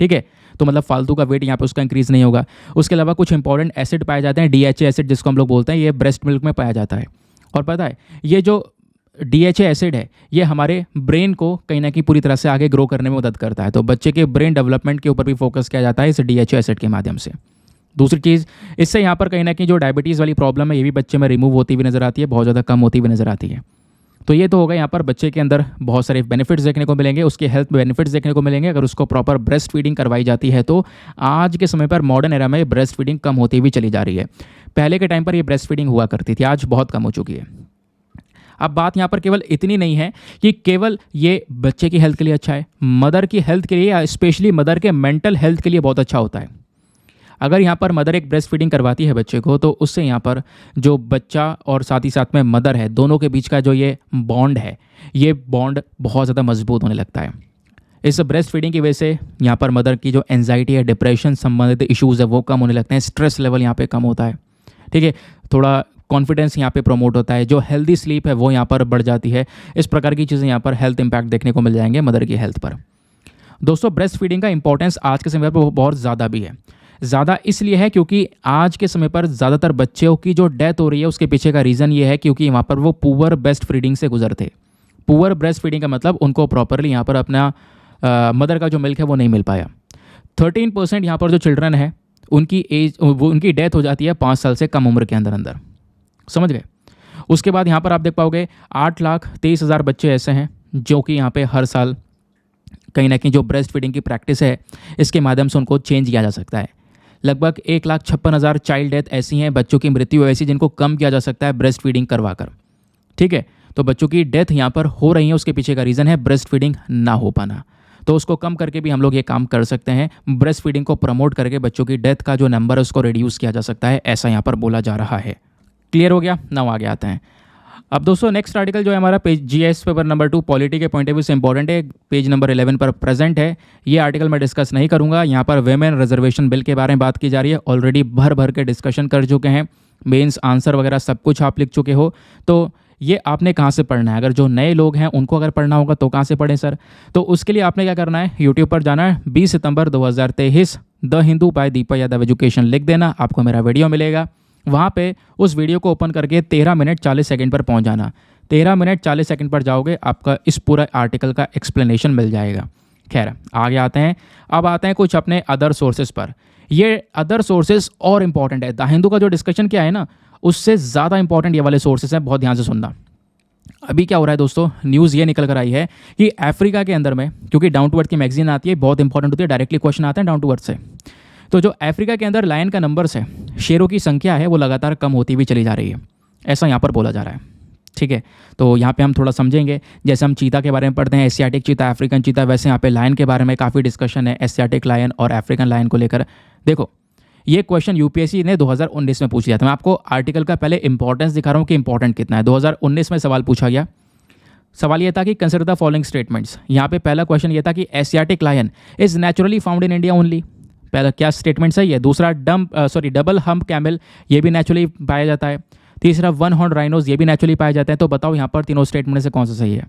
S1: ठीक है, तो मतलब फालतू का वेट यहाँ पे उसका इंक्रीज़ नहीं होगा। उसके अलावा कुछ इंपॉर्टेंट एसिड पाए जाते हैं, DHA एसिड जिसको हम लोग बोलते हैं, ये ब्रेस्ट मिल्क में पाया जाता है। और पता है ये जो DHA एसिड है ये हमारे ब्रेन को कहीं ना कहीं पूरी तरह से आगे ग्रो करने में मदद करता है। तो बच्चे के ब्रेन डेवलपमेंट के ऊपर भी फोकस किया जाता है इस DHA एसिड के माध्यम से। दूसरी चीज़, इससे यहाँ पर कहीं ना कहीं जो डायबिटीज़ वाली प्रॉब्लम है ये भी बच्चे में रिमूव होती हुई नज़र आती है, बहुत ज़्यादा कम होती हुई नज़र आती है। तो ये तो होगा यहाँ पर बच्चे के अंदर बहुत सारे बेनिफिट्स देखने को मिलेंगे, उसके हेल्थ बेनिफिट्स देखने को मिलेंगे अगर उसको प्रॉपर ब्रेस्ट फीडिंग करवाई जाती है। तो आज के समय पर मॉडर्न एरा में ब्रेस्ट फीडिंग कम होती हुई चली जा रही है। पहले के टाइम पर ये ब्रेस्ट फीडिंग हुआ करती थी, आज बहुत कम हो चुकी है। अब बात यहाँ पर केवल इतनी नहीं है कि केवल ये बच्चे की हेल्थ के लिए अच्छा है, मदर की हेल्थ के लिए या स्पेशली मदर के मेंटल हेल्थ के लिए बहुत अच्छा होता है। अगर यहाँ पर मदर एक ब्रेस्ट फीडिंग करवाती है बच्चे को, तो उससे यहाँ पर जो बच्चा और साथ ही साथ में मदर है, दोनों के बीच का जो ये बॉन्ड है, ये बॉन्ड बहुत ज़्यादा मजबूत होने लगता है। इस ब्रेस्ट फीडिंग की वजह से यहाँ पर मदर की जो एंजाइटी है, डिप्रेशन संबंधित इश्यूज़ है वो कम होने लगते हैं, स्ट्रेस लेवल यहाँ पे कम होता है। ठीक है, थोड़ा कॉन्फिडेंस यहाँ पे प्रमोट होता है, जो हेल्दी स्लीप है वो यहाँ पर बढ़ जाती है। इस प्रकार की चीज़ें यहाँ पर हेल्थ इंपैक्ट देखने को मिल जाएंगे मदर की हेल्थ पर। दोस्तों ब्रेस्ट फीडिंग का इंपॉर्टेंस आज के समय पर बहुत ज़्यादा भी है। ज़्यादा इसलिए है क्योंकि आज के समय पर ज़्यादातर बच्चों की जो डेथ हो रही है उसके पीछे का रीज़न ये है क्योंकि वहाँ पर वो पुअर ब्रेस्ट फीडिंग से गुजरते। पुअर ब्रेस्ट फीडिंग का मतलब उनको प्रॉपरली यहाँ पर अपना मदर का जो मिल्क है वो नहीं मिल पाया। 13% यहाँ पर जो चिल्ड्रन है उनकी डेथ हो जाती है 5 साल से कम उम्र के अंदर। समझ गए? उसके बाद यहाँ पर आप देख पाओगे 8,23,000 बच्चे ऐसे हैं जो कि यहाँ पे हर साल कहीं ना कहीं जो ब्रेस्ट फीडिंग की प्रैक्टिस है इसके माध्यम से उनको चेंज किया जा सकता है। लगभग 1,56,000 चाइल्ड डेथ ऐसी हैं, बच्चों की मृत्यु ऐसी जिनको कम किया जा सकता है ब्रेस्ट फीडिंग करवाकर। ठीक है, तो बच्चों की डेथ यहाँ पर हो रही है, उसके पीछे का रीज़न है ब्रेस्ट फीडिंग ना हो पाना। तो उसको कम करके भी हम लोग ये काम कर सकते हैं, ब्रेस्ट फीडिंग को प्रमोट करके बच्चों की डेथ का जो नंबर है उसको रिड्यूस किया जा सकता है, ऐसा यहाँ पर बोला जा रहा है। क्लियर हो गया? नाउ आगे आते हैं। अब दोस्तों नेक्स्ट आर्टिकल जो है हमारा page GS paper number 2 polity के पॉइंट ऑफ व्यू से इंपॉर्टेंट है, पेज नंबर 11 पर प्रेजेंट है। ये आर्टिकल मैं डिस्कस नहीं करूंगा। यहाँ पर वेमेन रिजर्वेशन बिल के बारे में बात की जा रही है, ऑलरेडी भर भर के डिस्कशन कर चुके हैं, मेंस आंसर वगैरह सब कुछ आप लिख चुके हो। तो ये आपने कहाँ से पढ़ना है? अगर जो नए लोग हैं उनको अगर पढ़ना होगा तो कहाँ से पढ़ें सर? तो उसके लिए आपने क्या करना है, यूट्यूब पर जाना है, 20 सितंबर 2023 the Hindu by Deepak Yadav education लिख देना, आपको मेरा वीडियो मिलेगा। वहाँ पे उस वीडियो को ओपन करके 13 मिनट 40 सेकंड पर पहुँच जाना। 13 मिनट 40 सेकंड पर जाओगे, आपका इस पूरा आर्टिकल का एक्सप्लेनेशन मिल जाएगा। खैर आगे आते हैं। अब आते हैं कुछ अपने अदर सोर्सेज पर। ये अदर सोर्सेज और इंपॉर्टेंट है, द हिंदू का जो डिस्कशन किया है ना, उससे ज़्यादा इंपॉर्टेंट ये वाले सोर्सेज हैं, बहुत ध्यान से सुनना। अभी क्या हो रहा है दोस्तों, न्यूज़ ये निकल कर आई है कि अफ्रीका के अंदर में, क्योंकि डाउन टू अर्थ की मैगजीन आती है, बहुत इंपॉर्टेंट होती है, डायरेक्टली क्वेश्चन आते हैं डाउन टू अर्थ से। तो जो अफ्रीका के अंदर लायन का नंबर्स है, शेरों की संख्या है, वो लगातार कम होती हुई चली जा रही है, ऐसा यहाँ पर बोला जा रहा है। ठीक है, तो यहाँ पे हम थोड़ा समझेंगे। जैसे हम चीता के बारे में पढ़ते हैं, एशियाटिक चीता, अफ्रीकन चीता, वैसे यहाँ पे लायन के बारे में काफ़ी डिस्कशन है, एशियाटिक लायन और अफ्रीकन लायन को लेकर। देखो ये क्वेश्चन यूपीएससी ने 2019 में पूछ लिया था। मैं आपको आर्टिकल का पहले इंपॉर्टेंस दिखा रहा हूँ कि इंपॉर्टेंट कितना है। 2019 में सवाल पूछा गया। सवाल ये था कि कंसिडर द फॉलोइंग स्टेटमेंट्स। यहाँ पे पहला क्वेश्चन ये था कि Asiatic lion is naturally found in India only. पहला क्या स्टेटमेंट सही है। दूसरा डबल हम्प कैमल, ये भी नेचुरली पाया जाता है। तीसरा वन हॉर्न राइनोज, ये भी नेचुरली पाए जाते हैं। तो बताओ यहाँ पर तीनों स्टेटमेंट से कौन सा सही है।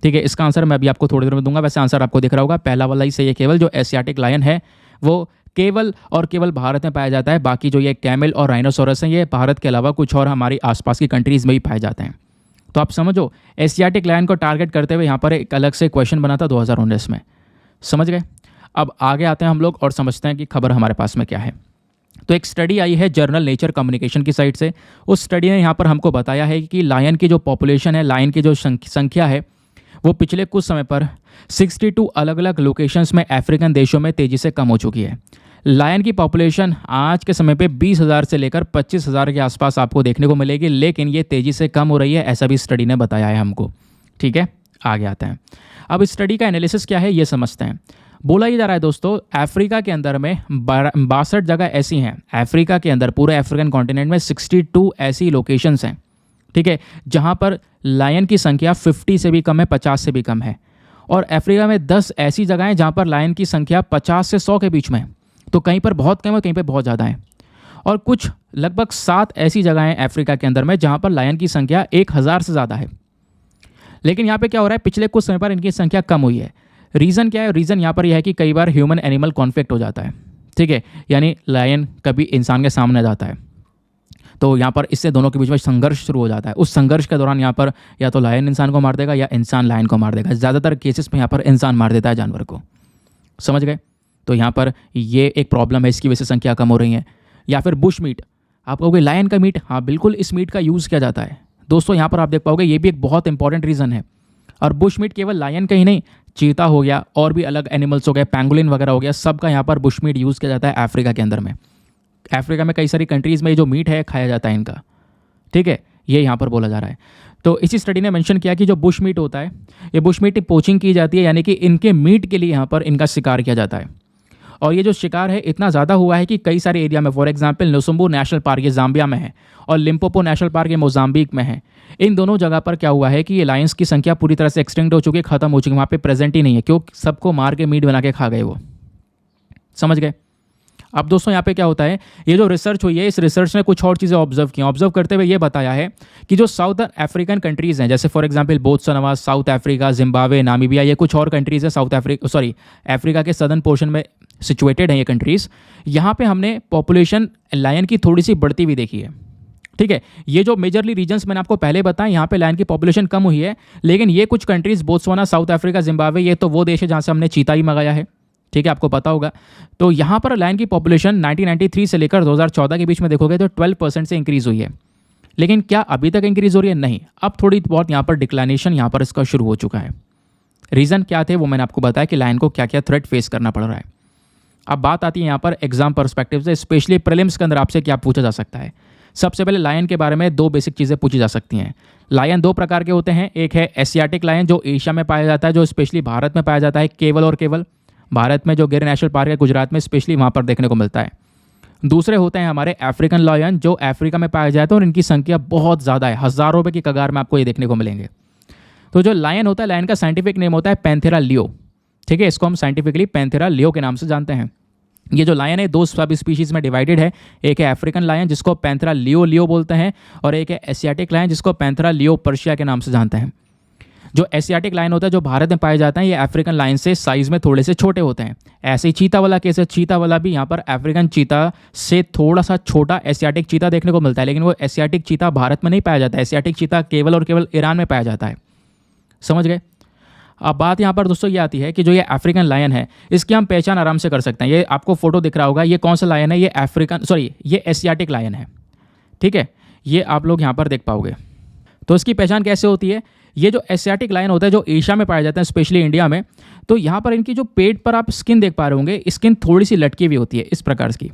S1: ठीक है, इसका आंसर मैं अभी आपको थोड़ी देर में दूंगा। वैसे आंसर आपको दिख रहा होगा, पहला वाला ही सही है केवल। जो एशियाटिक लायन है वो केवल और केवल भारत में पाया जाता है। बाकी जो ये कैमल और राइनोसोरस हैं, ये भारत के अलावा कुछ और हमारी आसपास की कंट्रीज़ में भी पाए जाते हैं। तो आप समझो, एशियाटिक लायन को टारगेट करते हुए यहाँ पर एक अलग से क्वेश्चन बना था 2019 में। समझ गए। अब आगे आते हैं हम लोग और समझते हैं कि खबर हमारे पास में क्या है। तो एक स्टडी आई है जर्नल नेचर कम्युनिकेशन की साइड से। उस स्टडी ने यहाँ पर हमको बताया है कि लायन की जो पॉपुलेशन है, लायन की जो संख्या है, वो पिछले कुछ समय पर 62 अलग अलग लोकेशंस में अफ्रीकन देशों में तेज़ी से कम हो चुकी है। लायन की पॉपुलेशन आज के समय पे 20,000 से लेकर 25,000 के आसपास आपको देखने को मिलेगी, लेकिन ये तेज़ी से कम हो रही है, ऐसा भी स्टडी ने बताया है हमको। ठीक है, आगे आते हैं। अब इस स्टडी का एनालिसिस क्या है ये समझते हैं। बोला ही जा रहा है दोस्तों, अफ्रीका के अंदर में 62 जगह ऐसी हैं। अफ्रीका के अंदर पूरे अफ्रीकन कॉन्टिनेंट में 62 ऐसी लोकेशंस हैं, ठीक है, जहाँ पर लायन की संख्या 50 से भी कम है, 50 से भी कम है। और अफ्रीका में 10 ऐसी जगह हैं जहाँ पर लायन की संख्या 50 से 100 के बीच में है। तो कहीं पर बहुत कम है, कहीं पर बहुत ज़्यादा है। और कुछ लगभग 7 ऐसी जगह हैं अफ्रीका के अंदर में जहाँ पर लायन की संख्या 1000 से ज़्यादा है। लेकिन यहाँ पे क्या हो रहा है, पिछले कुछ समय पर इनकी संख्या कम हुई है। रीज़न क्या है। रीज़न यहाँ पर यह है कि कई बार ह्यूमन एनिमल कॉन्फ्लिक्ट हो जाता है। ठीक है, यानी लायन कभी इंसान के सामने आ जाता है, तो यहाँ पर इससे दोनों के बीच में संघर्ष शुरू हो जाता है। उस संघर्ष के दौरान यहाँ पर या तो लायन इंसान को मार देगा या इंसान लायन को मार देगा। ज़्यादातर केसेस में यहाँ पर इंसान मार देता है जानवर को। समझ गए। तो यहाँ पर ये एक प्रॉब्लम है, इसकी वजह से संख्या कम हो रही है। या फिर बुश मीट, आप कहोगे लायन का मीट, हाँ बिल्कुल, इस मीट का यूज़ किया जाता है दोस्तों। यहाँ पर आप देख पाओगे, ये भी एक बहुत इंपॉर्टेंट रीज़न है। और बुश मीट केवल लायन का ही नहीं, चीता हो गया और भी अलग एनिमल्स हो गए, पैंगोलिन वगैरह हो गया, सबका यहाँ पर बुश मीट यूज़ किया जाता है अफ्रीका के अंदर में। अफ्रीका में कई सारी कंट्रीज़ में जो मीट है खाया जाता है इनका। ठीक है, ये यहाँ पर बोला जा रहा है। तो इसी स्टडी ने मेंशन किया कि जो बुश मीट होता है, ये बुश मीट की पोचिंग की जाती है, यानी कि इनके मीट के लिए यहाँ पर इनका शिकार किया जाता है। और ये जो शिकार है इतना ज़्यादा हुआ है कि कई सारे एरिया में, फॉर एग्जांपल नुसुम्बू नेशनल पार्क ये जाम्बिया में है और लिम्पोपो नेशनल पार्क ये मोजाम्बिक में है। इन दोनों जगह पर क्या हुआ है कि ये लायंस की संख्या पूरी तरह से एक्सटिंक्ट हो चुकी है, खत्म हो चुकी है, वहाँ पे प्रेजेंट ही नहीं है, क्योंकि सबको मार के मीट बना के खा गए वो। समझ गए। अब दोस्तों यहाँ पे क्या होता है, ये जो रिसर्च हुई है, इस रिसर्च ने कुछ और चीज़ें ऑब्जर्व की। ऑब्जर्व करते हुए ये बताया है कि जो साउथ अफ्रीकन कंट्रीज़ हैं, जैसे for example Botswana, south Africa, Zimbabwe, Namibia, ये कुछ और कंट्रीज़ है साउथ अफ्रीका के सदर्न पोर्शन में सिचुएटेड हैं ये कंट्रीज़। यहाँ पे हमने पॉपुलेशन लायन की थोड़ी सी बढ़ती हुई देखी है। ठीक है, ये जो मेजरली रीजन्स मैंने आपको पहले बताया, यहाँ पे लायन की पॉपुलेशन कम हुई है। लेकिन ये कुछ countries Botswana, south Africa, Zimbabwe, ये तो वो देश है जहाँ से हमने चीता ही मंगाया है। ठीक है, आपको पता होगा। तो यहाँ पर लायन की पॉपुलेशन 1993 से लेकर 2014 के बीच में देखोगे तो 12% से इंक्रीज़ हुई है। लेकिन क्या अभी तक इंक्रीज़ हो रही है? नहीं, अब थोड़ी बहुत यहाँ पर डिक्लाइनेशन यहाँ पर इसका शुरू हो चुका है। रीज़न क्या थे वो मैंने आपको बताया कि लायन को क्या क्या थ्रेट फेस करना पड़ रहा है। अब बात आती है यहाँ पर एग्जाम पर्सपेक्टिव से, स्पेशली प्रीलिम्स के अंदर आपसे क्या पूछा जा सकता है। सबसे पहले लायन के बारे में 2 बेसिक चीज़ें पूछी जा सकती हैं। लायन 2 प्रकार के होते हैं। एक है एशियाटिक लायन, जो एशिया में पाया जाता है, जो स्पेशली भारत में पाया जाता है केवल और केवल। भारत में जो गिर नेशनल पार्क है गुजरात में, स्पेशली वहाँ पर देखने को मिलता है। दूसरे होते हैं हमारे अफ्रीकन लायन, जो अफ्रीका में पाया जाता है और इनकी संख्या बहुत ज़्यादा है, हज़ारों रुपये की कगार में आपको ये देखने को मिलेंगे। तो जो लायन होता है, लायन का साइंटिफिक नेम होता है पैंथेरा लियो। ठीक है, इसको हम साइंटिफिकली पैंथेरा लियो के नाम से जानते हैं। ये जो लायन है 2 सब स्पीशीज़ में डिवाइडेड है। एक है अफ्रीकन लायन जिसको पैंथेरा लियो बोलते हैं, और एक है एशियाटिक लायन जिसको पैंथेरा लियो पर्शिया के नाम से जानते हैं। जो एशियाटिक लायन होता है जो भारत में पाए जाते हैं, ये अफ्रीकन लायन से साइज में थोड़े से छोटे होते हैं। ऐसे ही चीता वाला केस है, चीता वाला भी यहाँ पर अफ्रीकन चीता से थोड़ा सा छोटा एशियाटिक चीता देखने को मिलता है, लेकिन वो एशियाटिक चीता भारत में नहीं पाया जाता है। एशियाटिक चीता केवल और केवल ईरान में पाया जाता है। समझ गए। अब बात यहाँ पर दोस्तों ये आती है कि जो ये अफ्रीकन लायन है, इसकी हम पहचान आराम से कर सकते हैं। ये आपको फोटो दिख रहा होगा, ये कौन सा लायन है, ये ये एशियाटिक लायन है। ठीक है, ये आप लोग यहाँ पर देख पाओगे। तो इसकी पहचान कैसे होती है? ये जो एशियाटिक लायन होता है जो एशिया में पाए जाते हैं, स्पेशली इंडिया में, तो यहाँ पर इनकी जो पेट पर आप स्किन देख पा रहे होंगे, स्किन थोड़ी सी लटकी हुई होती है इस प्रकार की।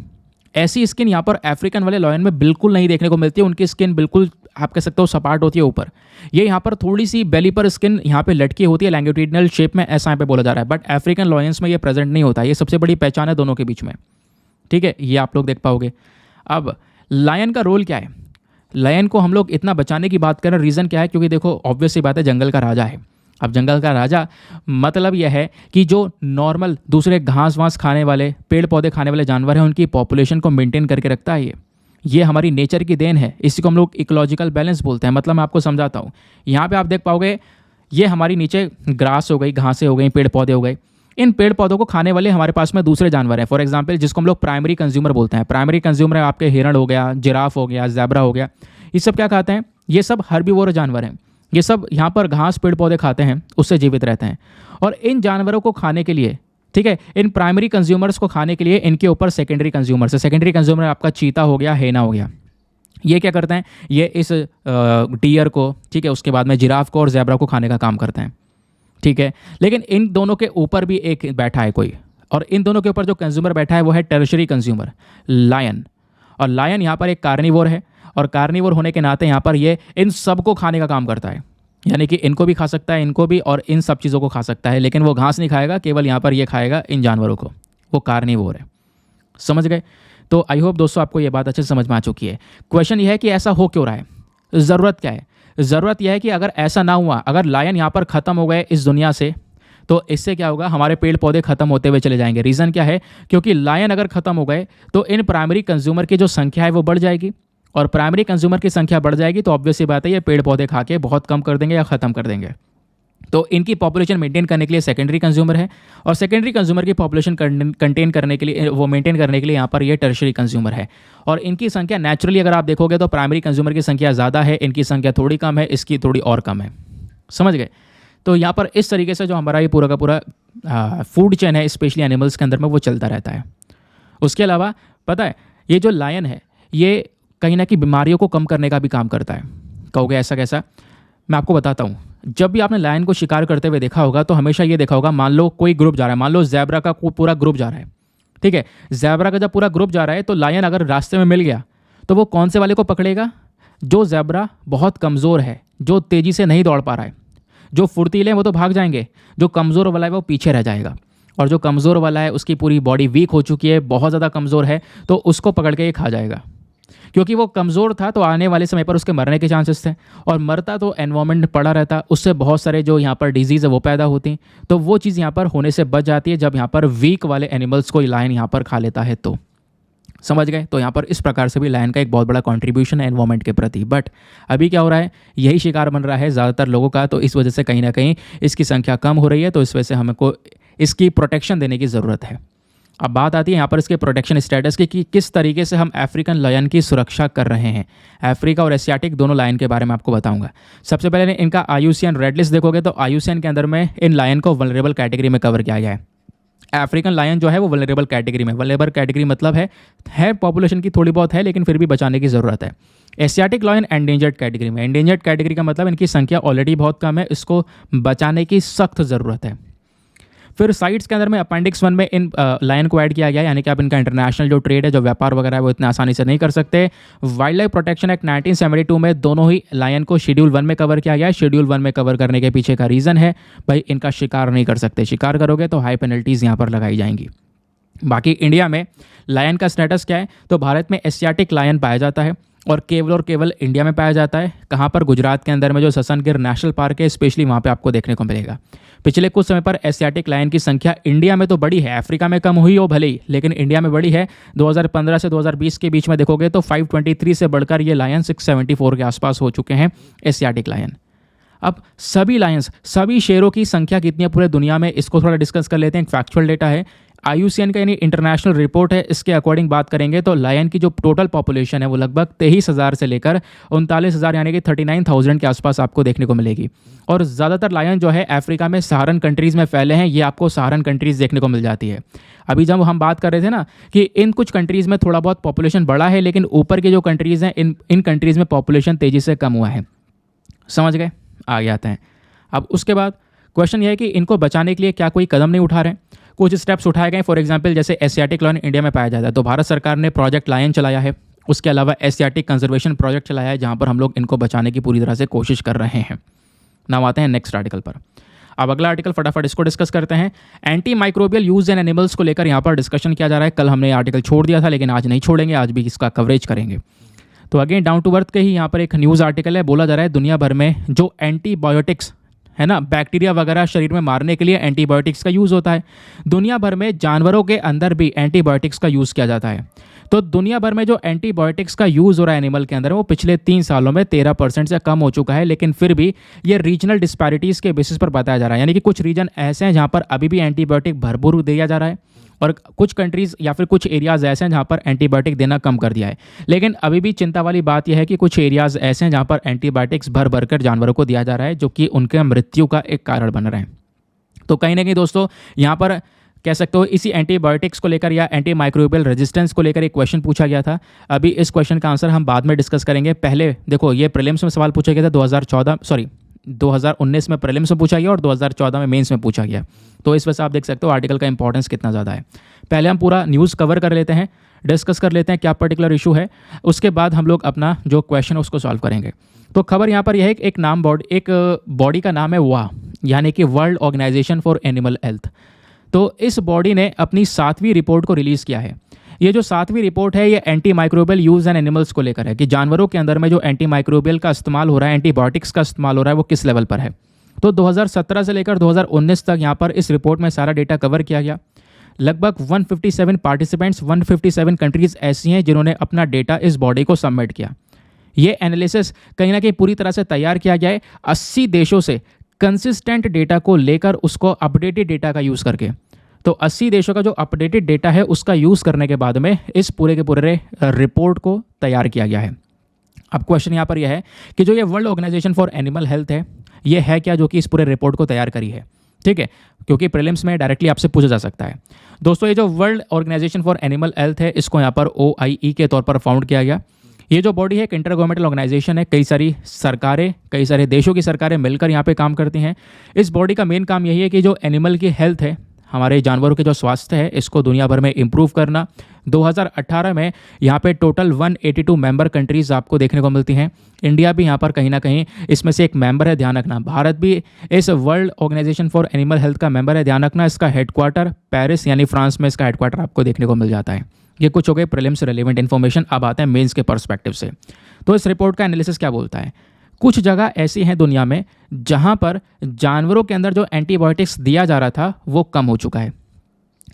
S1: ऐसी स्किन यहाँ पर अफ्रीकन वाले लायन में बिल्कुल नहीं देखने को मिलती है। उनकी स्किन बिल्कुल आप कह सकते हो सपाट होती है ऊपर। ये यहाँ पर थोड़ी सी बेली पर स्किन यहाँ पे लटकी होती है लैंगिट्यूडिनल शेप में, ऐसा यहाँ पे बोला जा रहा है। बट अफ्रीकन लायंस में ये प्रेजेंट नहीं होता। ये सबसे बड़ी पहचान है दोनों के बीच में। ठीक है, ये आप लोग देख पाओगे। अब लायन का रोल क्या है? लायन को हम लोग इतना बचाने की बात करें, रीज़न क्या है? क्योंकि देखो ऑब्वियस सी बात है, जंगल का राजा है। अब जंगल का राजा मतलब यह है कि जो नॉर्मल दूसरे घास वास खाने वाले, पेड़ पौधे खाने वाले जानवर हैं, उनकी पॉपुलेशन को मेंटेन करके रखता है। ये हमारी नेचर की देन है। इसी को हम लोग इकोलॉजिकल बैलेंस बोलते हैं। मतलब मैं आपको समझाता हूँ। यहाँ पे आप देख पाओगे, ये हमारी नीचे ग्रास हो गई, घासें हो गई, पेड़ पौधे हो गए। इन पेड़ पौधों को खाने वाले हमारे पास में दूसरे जानवर हैं। फॉर एग्जाम्पल, जिसको हम लोग प्राइमरी कंज्यूमर बोलते हैं। प्राइमरी कंज्यूमर आपके हिरण हो गया, जिराफ हो गया, ज़ेब्रा हो गया। ये सब क्या खाते हैं? ये सब हर्बीवोर जानवर हैं। ये सब यहाँ पर घास पेड़ पौधे खाते हैं, उससे जीवित रहते हैं। और इन जानवरों को खाने के लिए, ठीक है, इन प्राइमरी कंज्यूमर्स को खाने के लिए इनके ऊपर सेकेंडरी कंज्यूमर्स है। सेकेंडरी कंज्यूमर आपका चीता हो गया, हेना हो गया। ये क्या करते हैं? ये इस डियर को, ठीक है, उसके बाद में जिराफ को और ज़ेब्रा को खाने का काम करते हैं। ठीक है, लेकिन इन दोनों के ऊपर भी एक बैठा है कोई, और इन दोनों के ऊपर जो कंज्यूमर बैठा है वो है टर्शरी कंज्यूमर, लायन। और लायन यहाँ पर एक कार्निवोर है, और कार्निवोर होने के नाते यहाँ पर ये इन सबको खाने का काम करता है। यानी कि इनको भी खा सकता है, इनको भी, और इन सब चीज़ों को खा सकता है। लेकिन वो घास नहीं खाएगा, केवल यहाँ पर ये खाएगा इन जानवरों को। वो कार्निवोर है। समझ गए? तो आई होप दोस्तों आपको ये बात अच्छे से समझ में आ चुकी है। क्वेश्चन ये है कि ऐसा हो क्यों रहा है? ज़रूरत क्या है? ज़रूरत यह है कि अगर ऐसा ना हुआ, अगर लायन यहाँ पर ख़त्म हो गए इस दुनिया से, तो इससे क्या होगा? हमारे पेड़ पौधे खत्म होते हुए चले जाएंगे। रीज़न क्या है? क्योंकि लायन अगर खत्म हो गए तो इन प्राइमरी कंज्यूमर की जो संख्या है वो बढ़ जाएगी, और प्राइमरी कंज्यूमर की संख्या बढ़ जाएगी तो ऑब्वियस सी बात है ये पेड़ पौधे खा के बहुत कम कर देंगे या ख़त्म कर देंगे। तो इनकी पॉपुलेशन मेंटेन करने के लिए सेकेंडरी कंज्यूमर है, और सेकेंडरी कंज्यूमर की पॉपुलेशन कंटेन करने के लिए, वो मेंटेन करने के लिए यहाँ पर ये टर्शरी कंज्यूमर है। और इनकी संख्या नेचुरली अगर आप देखोगे तो प्राइमरी कंज्यूमर की संख्या ज़्यादा है, इनकी संख्या थोड़ी कम है, इसकी थोड़ी और कम है। समझ गए? तो यहाँ पर इस तरीके से जो हमारा ये पूरा का पूरा फूड चेन है, स्पेशली एनिमल्स के अंदर में, वो चलता रहता है। उसके अलावा पता है, ये जो लायन है ये कहीं ना कहीं बीमारियों को कम करने का भी काम करता है। कहोगे ऐसा कैसा? मैं आपको बताता हूँ। जब भी आपने लायन को शिकार करते हुए देखा होगा तो हमेशा ये देखा होगा, मान लो कोई ग्रुप जा रहा है, मान लो ज़ेब्रा का पूरा ग्रुप जा रहा है। ठीक है, ज़ेब्रा का जब पूरा ग्रुप जा रहा है तो लायन अगर रास्ते में मिल गया तो वो कौन से वाले को पकड़ेगा? जो ज़ेब्रा बहुत कमज़ोर है, जो तेज़ी से नहीं दौड़ पा रहा है। जो फुर्तीले हैं वो तो भाग जाएंगे, जो कमज़ोर वाला है वो पीछे रह जाएगा। और जो कमज़ोर वाला है उसकी पूरी बॉडी वीक हो चुकी है, बहुत ज़्यादा कमज़ोर है, तो उसको पकड़ के ये खा जाएगा। क्योंकि वो कमज़ोर था तो आने वाले समय पर उसके मरने के चांसेस थे, और मरता तो एनवायरनमेंट पड़ा रहता, उससे बहुत सारे जो यहाँ पर डिजीज़ है वो पैदा होती। तो वो चीज़ यहाँ पर होने से बच जाती है जब यहाँ पर वीक वाले एनिमल्स को लायन यहाँ पर खा लेता है। तो समझ गए? तो यहाँ पर इस प्रकार से भी लायन का एक बहुत बड़ा कंट्रीब्यूशन है एनवायरनमेंट के प्रति। बट अभी क्या हो रहा है? यही शिकार बन रहा है ज़्यादातर लोगों का, तो इस वजह से कहीं ना कहीं इसकी संख्या कम हो रही है। तो इस वजह से हमको इसकी प्रोटेक्शन देने की ज़रूरत है। अब बात आती है यहाँ पर इसके प्रोटेक्शन स्टेटस की, कि किस तरीके से हम अफ्रीकन लायन की सुरक्षा कर रहे हैं। अफ्रीका और एशियाटिक दोनों लायन के बारे में आपको बताऊंगा। सबसे पहले इनका IUCN रेड लिस्ट देखोगे तो IUCN के अंदर में इन लायन को वल्नरेबल कैटेगरी में कवर किया गया है। अफ्रीकन लायन जो है वो वल्नरेबल कैटेगरी में, वल्नरेबल कैटेगरी मतलब है पॉपुलेशन की थोड़ी बहुत है लेकिन फिर भी बचाने की ज़रूरत है। एशियाटिक लायन एंडेंजर्ड कैटेगरी में, एंडेंजर्ड कैटेगरी का मतलब इनकी संख्या ऑलरेडी बहुत कम है, इसको बचाने की सख्त ज़रूरत है। फिर साइट्स के अंदर में अपेंडिक्स 1 में इन लायन को ऐड किया गया है, यानी कि आप इनका इंटरनेशनल जो ट्रेड है, जो व्यापार वगैरह है, वो इतने आसानी से नहीं कर सकते। वाइल्ड लाइफ प्रोटेक्शन एक्ट 1972 में दोनों ही लायन को शेड्यूल 1 में कवर किया गया है। शेड्यूल 1 में कवर करने के पीछे का रीज़न है भाई इनका शिकार नहीं कर सकते, शिकार करोगे तो हाई पेनल्टीज़ यहाँ पर लगाई जाएंगी। बाकी इंडिया में लायन का स्टेटस क्या है? तो भारत में एशियाटिक लायन पाया जाता है, और केवल इंडिया में पाया जाता है। कहाँ पर? गुजरात के अंदर में जो ससनगिर नेशनल पार्क है, स्पेशली वहाँ पे आपको देखने को मिलेगा। पिछले कुछ समय पर एशियाटिक लायन की संख्या इंडिया में तो बढ़ी है, अफ्रीका में कम हुई हो भले ही, लेकिन इंडिया में बढ़ी है। 2015 से 2020 के बीच में देखोगे तो 523 से बढ़कर ये लायन 674 के आसपास हो चुके हैं एशियाटिक लायन। अब सभी लायंस, सभी शेरों की संख्या कितनी है पूरे दुनिया में, इसको थोड़ा डिस्कस कर लेते हैं। एक फैक्चुअल डेटा है, IUCN का यानी इंटरनेशनल रिपोर्ट है, इसके अकॉर्डिंग बात करेंगे तो लायन की जो टोटल पॉपुलेशन है वो लगभग 23,000 से लेकर 39,000 यानी कि 39,000 के आसपास आपको देखने को मिलेगी। और ज़्यादातर लायन जो है अफ्रीका में सहारन कंट्रीज़ में फैले हैं, ये आपको सहारन कंट्रीज़ देखने को मिल जाती है। अभी जब हम बात कर रहे थे ना कि इन कुछ कंट्रीज़ में थोड़ा बहुत पॉपुलेशन बढ़ा है, लेकिन ऊपर के जो कंट्रीज़ हैं इन कंट्रीज़ में पॉपुलेशन तेज़ी से कम हुआ है। समझ गए? आगे आते हैं। अब उसके बाद क्वेश्चन ये है कि इनको बचाने के लिए क्या कोई कदम नहीं उठा रहे हैं? कुछ स्टेप्स उठाए गए। फॉर एग्जांपल जैसे एशियाटिक लायन इंडिया में पाया जाता है तो भारत सरकार ने प्रोजेक्ट लायन चलाया है। उसके अलावा एशियाटिक कंजर्वेशन प्रोजेक्ट चलाया है, जहाँ पर हम लोग इनको बचाने की पूरी तरह से कोशिश कर रहे हैं। नाम आते हैं नेक्स्ट आर्टिकल पर। अब अगला आर्टिकल फटाफट इसको डिस्कस करते हैं। Anti microbial use in animals को लेकर यहाँ पर डिस्कशन किया जा रहा है। कल हमने आर्टिकल छोड़ दिया था, लेकिन आज नहीं छोड़ेंगे, आज भी इसका कवरेज करेंगे। तो अगेन डाउन टू अर्थ के ही यहाँ पर एक न्यूज़ आर्टिकल है। बोला जा रहा है दुनिया भर में जो एंटीबायोटिक्स है ना, बैक्टीरिया वगैरह शरीर में मारने के लिए एंटीबायोटिक्स का यूज़ होता है। दुनिया भर में जानवरों के अंदर भी एंटीबायोटिक्स का यूज़ किया जाता है। तो दुनिया भर में जो एंटीबायोटिक्स का यूज़ हो रहा है एनिमल के अंदर, वो पिछले 3 सालों में 13% से कम हो चुका है। लेकिन फिर भी ये रीजनल डिस्पैरिटीज़ के बेसिस पर बताया जा रहा है, यानी कि कुछ रीजन ऐसे हैं जहाँ पर अभी भी एंटीबायोटिक भरपूर दिया जा रहा है, और कुछ कंट्रीज़ या फिर कुछ एरियाज़ ऐसे हैं जहाँ पर एंटीबायोटिक देना कम कर दिया है। लेकिन अभी भी चिंता वाली बात यह है कि कुछ एरियाज़ ऐसे हैं जहाँ पर एंटीबायोटिक्स भर भर कर जानवरों को दिया जा रहा है, जो कि उनके मृत्यु का एक कारण बन रहे हैं। तो कहीं ना कहीं दोस्तों यहाँ पर कह सकते हो इसी एंटीबायोटिक्स को लेकर या एंटी माइक्रोबियल रेजिस्टेंस को लेकर एक क्वेश्चन पूछा गया था। अभी इस क्वेश्चन का आंसर हम बाद में डिस्कस करेंगे। पहले देखो, ये प्रीलिम्स में सवाल पूछा गया था 2019 में प्रीलिम्स में पूछा गया और 2014 में मेंस में पूछा गया। तो इस वजह से आप देख सकते हो आर्टिकल का इंपॉर्टेंस कितना ज़्यादा है। पहले हम पूरा न्यूज़ कवर कर लेते हैं, डिस्कस कर लेते हैं क्या पर्टिकुलर इशू है, उसके बाद हम लोग अपना जो क्वेश्चन है उसको सॉल्व करेंगे। तो खबर यहाँ पर यह है कि एक बॉडी का नाम है WA, यानी कि World Organisation for Animal Health. तो इस बॉडी ने अपनी 7वीं रिपोर्ट को रिलीज़ किया है। ये जो 7वीं रिपोर्ट है ये anti microbial use and animals को लेकर है, कि जानवरों के अंदर में जो एंटी माइक्रोबियल का इस्तेमाल हो रहा है, एंटीबायोटिक्स का इस्तेमाल हो रहा है, वो किस लेवल पर है। तो 2017 से लेकर 2019 तक यहाँ पर इस रिपोर्ट में सारा डेटा कवर किया गया। लगभग 157 पार्टिसिपेंट्स, 157 कंट्रीज़ ऐसी हैं जिन्होंने अपना डेटा इस बॉडी को सबमिट किया। ये एनालिसिस कहीं ना कहीं पूरी तरह से तैयार किया गया है 80 देशों से कंसिस्टेंट डेटा को लेकर, उसको अपडेटेड डेटा का यूज़ करके। तो 80 देशों का जो अपडेटेड डेटा है उसका यूज़ करने के बाद में इस पूरे के पूरे रिपोर्ट को तैयार किया गया है। अब क्वेश्चन यहाँ पर यह है कि जो ये World Organisation for Animal Health है, ये है क्या जो कि इस पूरे रिपोर्ट को तैयार करी है। ठीक है, क्योंकि प्रीलिम्स में डायरेक्टली आपसे पूछा जा सकता है। दोस्तों, ये जो World Organisation for Animal Health है, इसको यहाँ पर OIE के तौर पर फाउंड किया गया। ये जो बॉडी है एक इंटर गवर्नमेंटल ऑर्गेनाइजेशन है, कई सारी सरकारें, कई सारे देशों की सरकारें मिलकर यहाँ पे काम करती हैं। इस बॉडी का मेन काम यही है कि जो एनिमल की हेल्थ है, हमारे जानवरों के जो स्वास्थ्य है, इसको दुनिया भर में इम्प्रूव करना। 2018 में यहाँ पे टोटल 182 मेंबर कंट्रीज़ आपको देखने को मिलती हैं। इंडिया भी यहाँ पर कहीं ना कहीं इसमें से एक मेंबर है, ध्यान रखना। भारत भी इस World Organisation for Animal Health का मेंबर है, ध्यान रखना। इसका हेडक्वार्टर पेरिस यानी फ्रांस में इसका हेडक्वार्टर आपको देखने को मिल जाता है। ये कुछ हो गए प्रीलिम्स रेलेवेंट इन्फॉर्मेशन। अब आते हैं मेंस के पर्सपेक्टिव से। तो इस रिपोर्ट का एनालिसिस क्या बोलता है? कुछ जगह ऐसी हैं दुनिया में जहां पर जानवरों के अंदर जो एंटीबायोटिक्स दिया जा रहा था वो कम हो चुका है।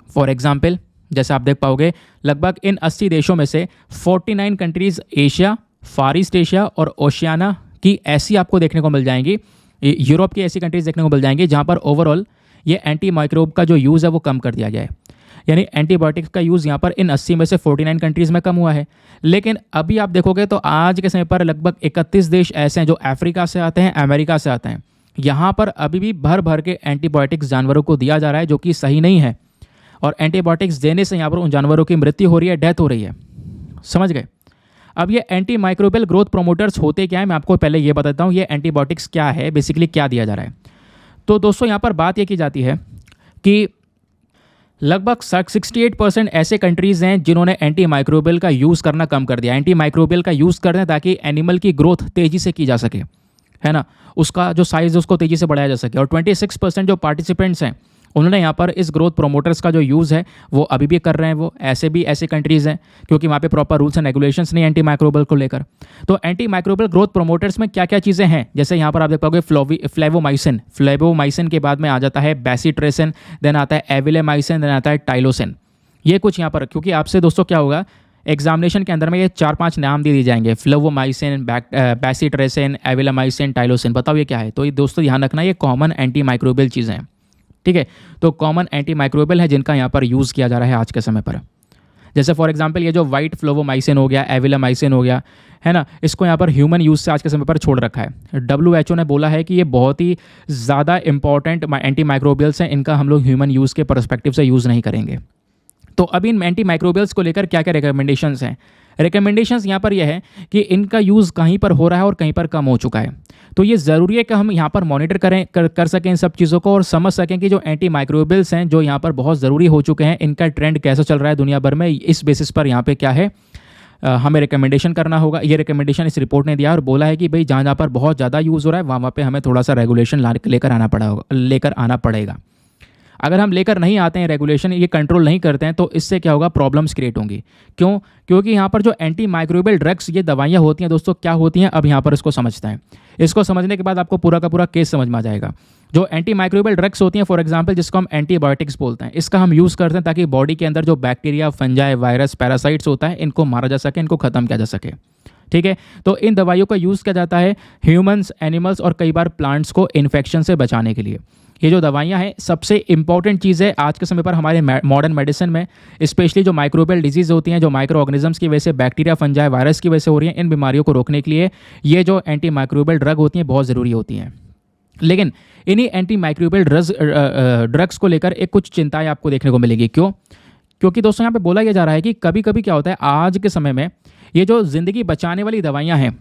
S1: फॉर एग्जांपल, जैसे आप देख पाओगे, लगभग इन 80 देशों में से 49 कंट्रीज़ एशिया, फार ईस्ट एशिया और ओशियाना की ऐसी आपको देखने को मिल जाएंगी। यूरोप की ऐसी कंट्रीज़ देखने को मिल जाएंगी जहाँ पर ओवरऑल ये एंटी माइक्रोब का जो यूज़ है वो कम कर दिया गया है। यानी एंटीबायोटिक्स का यूज़ यहाँ पर इन 80 में से 49 कंट्रीज़ में कम हुआ है। लेकिन अभी आप देखोगे तो आज के समय पर लगभग 31 देश ऐसे हैं जो अफ्रीका से आते हैं, अमेरिका से आते हैं। यहाँ पर अभी भी भर भर के एंटीबायोटिक्स जानवरों को दिया जा रहा है, जो कि सही नहीं है। और एंटीबायोटिक्स देने से यहाँ पर उन जानवरों की मृत्यु हो रही है, डेथ हो रही है। समझ गए? अब ये एंटी माइक्रोबियल ग्रोथ प्रोमोटर्स होते क्या है, मैं आपको पहले ये बताता हूँ। ये एंटीबायोटिक्स क्या है, बेसिकली क्या दिया जा रहा है। तो दोस्तों, यहाँ पर बात ये की जाती है कि लगभग 68% ऐसे कंट्रीज़ हैं जिन्होंने एंटी माइक्रोबियल का यूज़ करना कम कर दिया। एंटी माइक्रोबियल का यूज़ कर दें ताकि एनिमल की ग्रोथ तेज़ी से की जा सके, है ना, उसका जो साइज़ है उसको तेज़ी से बढ़ाया जा सके। और 26% जो पार्टिसिपेंट्स हैं उन्होंने यहाँ पर इस ग्रोथ प्रोमोटर्स का जो यूज़ है वो अभी भी कर रहे हैं। वो ऐसे कंट्रीज़ हैं क्योंकि वहाँ पे प्रॉपर रूल्स एंड रेगुलेशंस नहीं एंटी माइक्रोबियल को लेकर। तो एंटी माइक्रोबियल ग्रोथ प्रोमोटर्स में क्या क्या चीज़ें हैं, जैसे यहाँ पर आप देख पाओगे फ्लेवोमाइसिन के बाद में आ जाता है बेसिट्रेसिन, देन आता है एविलेमाइसिन, देन आता है टाइलोसिन। ये कुछ यहाँ पर, क्योंकि आपसे दोस्तों क्या होगा, एग्जामिनेशन के अंदर में ये 4-5 नाम दे दिए जाएंगे, फ्लोवोमाइसिन, बैसिट्रेसिन, एविलामाइसिन, टाइलोसिन। बताओ ये क्या है? तो ये दोस्तों ध्यान रखना, ये कॉमन एंटी माइक्रोबियल चीज़ें हैं, ठीक है। तो कॉमन एंटी माइक्रोबियल है जिनका यहाँ पर यूज़ किया जा रहा है आज के समय पर। जैसे फॉर एग्जांपल ये जो वाइट फ्लोवोमाइसिन हो गया, एविलामाइसिन हो गया, है ना, इसको यहाँ पर ह्यूमन यूज़ से आज के समय पर छोड़ रखा है। WHO ने बोला है कि ये बहुत ही ज़्यादा इंपॉर्टेंट एंटी माइक्रोबियल्स हैं, इनका हम लोग ह्यूमन यूज़ के परस्पेक्टिव से यूज़ नहीं करेंगे। तो अभी इन एंटी माइक्रोबियल्स को लेकर क्या क्या रिकमेंडेशंस हैं? रिकमेंडेशंस यहाँ पर यह है कि इनका यूज़ कहीं पर हो रहा है और कहीं पर कम हो चुका है। तो ये ज़रूरी है कि हम यहाँ पर मॉनिटर कर सकें इन सब चीज़ों को और समझ सकें कि जो एंटी माइक्रोबियल्स हैं जो यहाँ पर बहुत ज़रूरी हो चुके हैं, इनका ट्रेंड कैसा चल रहा है दुनिया भर में, इस बेसिस पर यहाँ पे क्या है हमें रिकमेंडेशन करना होगा। ये रिकमेंडेशन इस रिपोर्ट ने दिया और बोला है कि भाई जहाँ जहाँ पर बहुत ज़्यादा यूज़ हो रहा है वहाँ पे हमें थोड़ा सा रेगुलेशन लेकर आना पड़ेगा। अगर हम लेकर नहीं आते हैं रेगुलेशन, ये कंट्रोल नहीं करते हैं, तो इससे क्या होगा, प्रॉब्लम्स क्रिएट होंगी। क्यों? क्योंकि यहाँ पर जो एंटी माइक्रोबियल ड्रग्स, ये दवाइयाँ होती हैं दोस्तों, क्या होती हैं, अब यहाँ पर इसको समझते हैं। इसको समझने के बाद आपको पूरा का पूरा केस समझ में आ जाएगा। जो एंटी माइक्रोबियल ड्रग्स होती हैं, फॉर एग्जांपल जिसको हम एंटीबायोटिक्स बोलते हैं, इसका हम यूज़ करते हैं ताकि बॉडी के अंदर जो बैक्टीरिया, फंजाई, वायरस, पैरासाइट्स होता है, इनको मारा जा सके, इनको ख़त्म किया जा सके, ठीक है। तो इन दवाइयों का यूज़ किया जाता है ह्यूमंस, एनिमल्स और कई बार प्लांट्स को इन्फेक्शन से बचाने के लिए। ये जो दवाइयाँ हैं, सबसे इंपॉर्टेंट चीज़ है आज के समय पर हमारे मॉडर्न मेडिसिन में, स्पेशली जो माइक्रोबियल डिजीज़ होती हैं, जो माइक्रो ऑर्गेनिजम्स की वजह से, बैक्टीरिया, फंजाई, वायरस की वजह से हो रही हैं, इन बीमारियों को रोकने के लिए ये जो एंटी माइक्रोबियल ड्रग होती हैं बहुत ज़रूरी होती हैं। लेकिन इन्हीं एंटी माइक्रोबियल ड्रग्स को लेकर एक कुछ चिंताएं आपको देखने को मिलेगी। क्यों? क्योंकि दोस्तों यहाँ पे बोला यह जा रहा है कि कभी कभी क्या होता है, आज के समय में ये जो ज़िंदगी बचाने वाली दवाइयाँ हैं,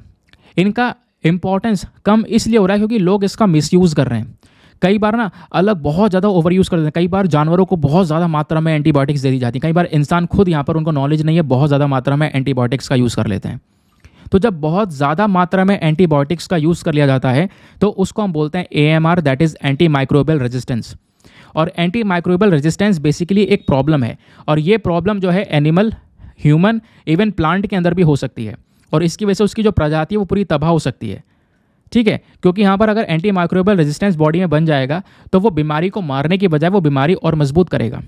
S1: इनका इंपॉर्टेंस कम इसलिए हो रहा है क्योंकि लोग इसका मिसयूज़ कर रहे हैं। कई बार ना अलग बहुत ज़्यादा ओवर यूज़ कर देते हैं। कई बार जानवरों को बहुत ज़्यादा मात्रा में एंटीबायोटिक्स दे दी जाती है। कई बार इंसान खुद यहाँ पर उनको नॉलेज नहीं है, बहुत ज़्यादा मात्रा में एंटीबायोटिक्स का यूज़ कर लेते हैं। तो जब बहुत ज़्यादा मात्रा में एंटीबायोटिक्स का यूज़ कर लिया जाता है तो उसको हम बोलते हैं AMR, that is anti microbial resistance. और एंटी माइक्रोबियल रेजिस्टेंस बेसिकली एक प्रॉब्लम है, और ये प्रॉब्लम जो है एनिमल, ह्यूमन, इवन प्लांट के अंदर भी हो सकती है, और इसकी वजह से उसकी जो प्रजाति है वो पूरी तबाह हो सकती है, ठीक है। क्योंकि यहाँ पर अगर एंटी माइक्रोबियल रेजिस्टेंस बॉडी में बन जाएगा तो वो बीमारी को मारने की बजाय वो बीमारी और मजबूत करेगा,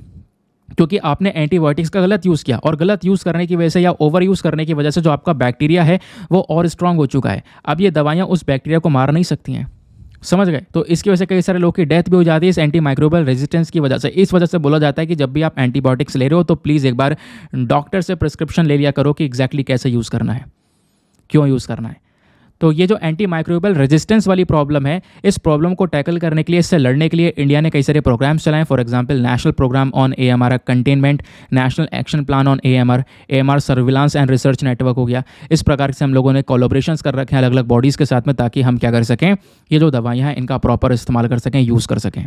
S1: क्योंकि आपने एंटीबायोटिक्स का गलत यूज़ किया, और गलत यूज़ करने की वजह से या ओवर यूज़ करने की वजह से जो आपका बैक्टीरिया है वो और स्ट्रांग हो चुका है। अब ये दवाइयाँ उस बैक्टीरिया को मार नहीं सकती हैं, समझ गए। तो इसकी वजह से कई सारे लोग की डेथ भी हो जाती है इस एंटी माइक्रोबियल रेजिस्टेंस की वजह से। इस वजह से बोला जाता है कि जब भी आप एंटीबायोटिक्स ले रहे हो तो प्लीज़ एक बार डॉक्टर से प्रिस्क्रिप्शन ले लिया करो कि एग्जैक्टली कैसे यूज़ करना है, क्यों यूज़ करना है। तो ये जो एंटी माइक्रोबियल रेजिस्टेंस वाली प्रॉब्लम है, इस प्रॉब्लम को टैकल करने के लिए, इससे लड़ने के लिए इंडिया ने कई सारे प्रोग्राम्स चलाए। For example National Programme on AMR containment, National Action Plan on AMR surveillance and research network हो गया। इस प्रकार से हम लोगों ने कोलैबोरेशंस कर रखे हैं अलग अलग बॉडीज़ के साथ में, ताकि हम क्या कर सकें, ये जो दवाइयाँ हैं इनका प्रॉपर इस्तेमाल कर सकें, यूज़ कर सकें,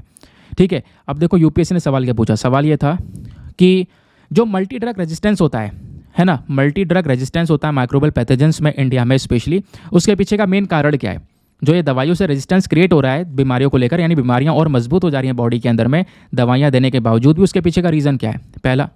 S1: ठीक है। अब देखो UPSC ने सवाल क्या पूछा। सवाल ये था कि जो मल्टी ड्रग रेजिस्टेंस होता है ना, मल्टी ड्रग रेजिस्टेंस होता है माइक्रोबियल पैथोजेंस में इंडिया में स्पेशली, उसके पीछे का मेन कारण क्या है। जो ये दवाइयों से रेजिस्टेंस क्रिएट हो रहा है बीमारियों को लेकर, यानी बीमारियां और मजबूत हो जा रही हैं बॉडी के अंदर में दवाइयां देने के बावजूद भी, उसके पीछे का रीज़न क्या है। पहला,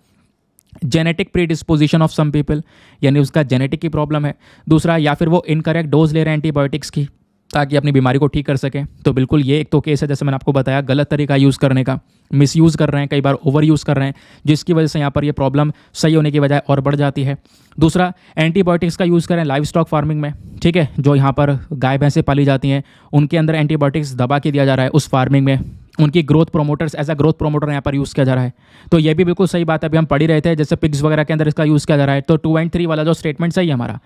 S1: genetic predisposition of some people, यानी उसका जेनेटिक की प्रॉब्लम है। दूसरा, या फिर वो इनकरेक्ट डोज ले रहे हैं एंटीबायोटिक्स की ताकि अपनी बीमारी को ठीक कर सकें। तो बिल्कुल ये एक तो केस है, जैसे मैंने आपको बताया, गलत तरीका यूज़ करने का, मिसयूज़ कर रहे हैं, कई बार ओवर यूज़ कर रहे हैं, जिसकी वजह से यहाँ पर ये प्रॉब्लम सही होने की बजाय और बढ़ जाती है। दूसरा, एंटीबायोटिक्स का यूज़ करें लाइव स्टॉक फार्मिंग में, ठीक है, जो यहाँ पर गाय भैंसें पाली जाती हैं उनके अंदर एंटीबायोटिक्स दबा के दिया जा रहा है उस फार्मिंग में, उनकी growth promoters, as a growth promoter यहाँ पर यूज़ किया जा रहा है। तो ये भी बिल्कुल सही बात है, अभी हम पढ़ ही रहे थे, जैसे पिग्स वगैरह के अंदर इसका यूज़ किया जा रहा है। तो 2 and 3 वाला जो स्टेटमेंट सही है हमारा।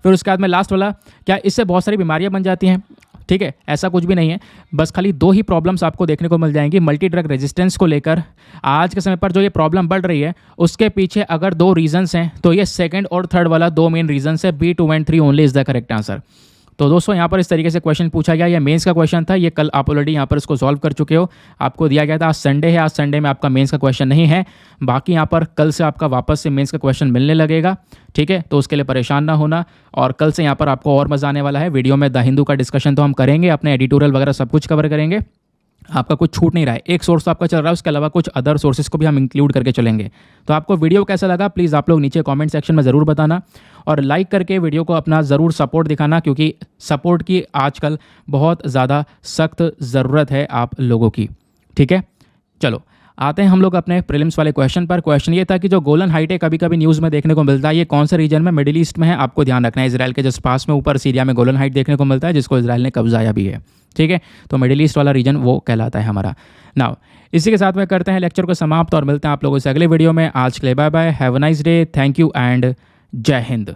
S1: फिर उसके बाद में लास्ट वाला, क्या इससे बहुत सारी बीमारियाँ बन जाती हैं, ठीक है, ऐसा कुछ भी नहीं है। बस खाली 2 ही प्रॉब्लम्स आपको देखने को मिल जाएंगी मल्टी ड्रग रेजिस्टेंस को लेकर। आज के समय पर जो ये प्रॉब्लम बढ़ रही है उसके पीछे अगर 2 रीजंस हैं तो ये सेकंड और थर्ड वाला 2 मेन रीजंस है। B, 2 and 3 only is the correct answer. तो दोस्तों यहाँ पर इस तरीके से क्वेश्चन पूछा गया। ये मेंस का क्वेश्चन था, ये कल आप ऑलरेडी यहाँ पर इसको सॉल्व कर चुके हो, आपको दिया गया था। आज संडे है, आज संडे में आपका मेंस का क्वेश्चन नहीं है। बाकी यहाँ पर कल से आपका वापस से मेंस का क्वेश्चन मिलने लगेगा, ठीक है। तो उसके लिए परेशान ना होना, और कल से यहाँ पर आपको और मज़ा आने वाला है। वीडियो में द हिंदू का डिस्कशन तो हम करेंगे, अपने एडिटोरियल वगैरह सब कुछ कवर करेंगे, आपका कुछ छूट नहीं रहा है। एक सोर्स तो आपका चल रहा है, उसके अलावा कुछ अदर सोर्सेज को भी हम इंक्लूड करके चलेंगे। तो आपको वीडियो कैसा लगा प्लीज़ आप लोग नीचे कमेंट सेक्शन में ज़रूर बताना, और लाइक करके वीडियो को अपना ज़रूर सपोर्ट दिखाना, क्योंकि सपोर्ट की आजकल बहुत ज़्यादा सख्त ज़रूरत है आप लोगों की, ठीक है। चलो आते हैं हम लोग अपने प्रीलिम्स वाले क्वेश्चन पर। क्वेश्चन ये था कि जो गोलन हाइट है कभी कभी न्यूज़ में देखने को मिलता है, ये कौन से रीजन में, मिडिल ईस्ट में है। आपको ध्यान रखना है, इसराइल के जस्ट पास में ऊपर सीरिया में गोलन हाइट देखने को मिलता है, जिसको इसराइल ने कब्जाया भी है। ठीक है, तो मिडिल ईस्ट वाला रीजन वो कहलाता है हमारा। नाउ इसी के साथ में करते हैं लेक्चर को समाप्त और मिलते हैं आप लोगों से अगले वीडियो में। आज के लिए bye bye, have a nice day, thank you and Jai Hind.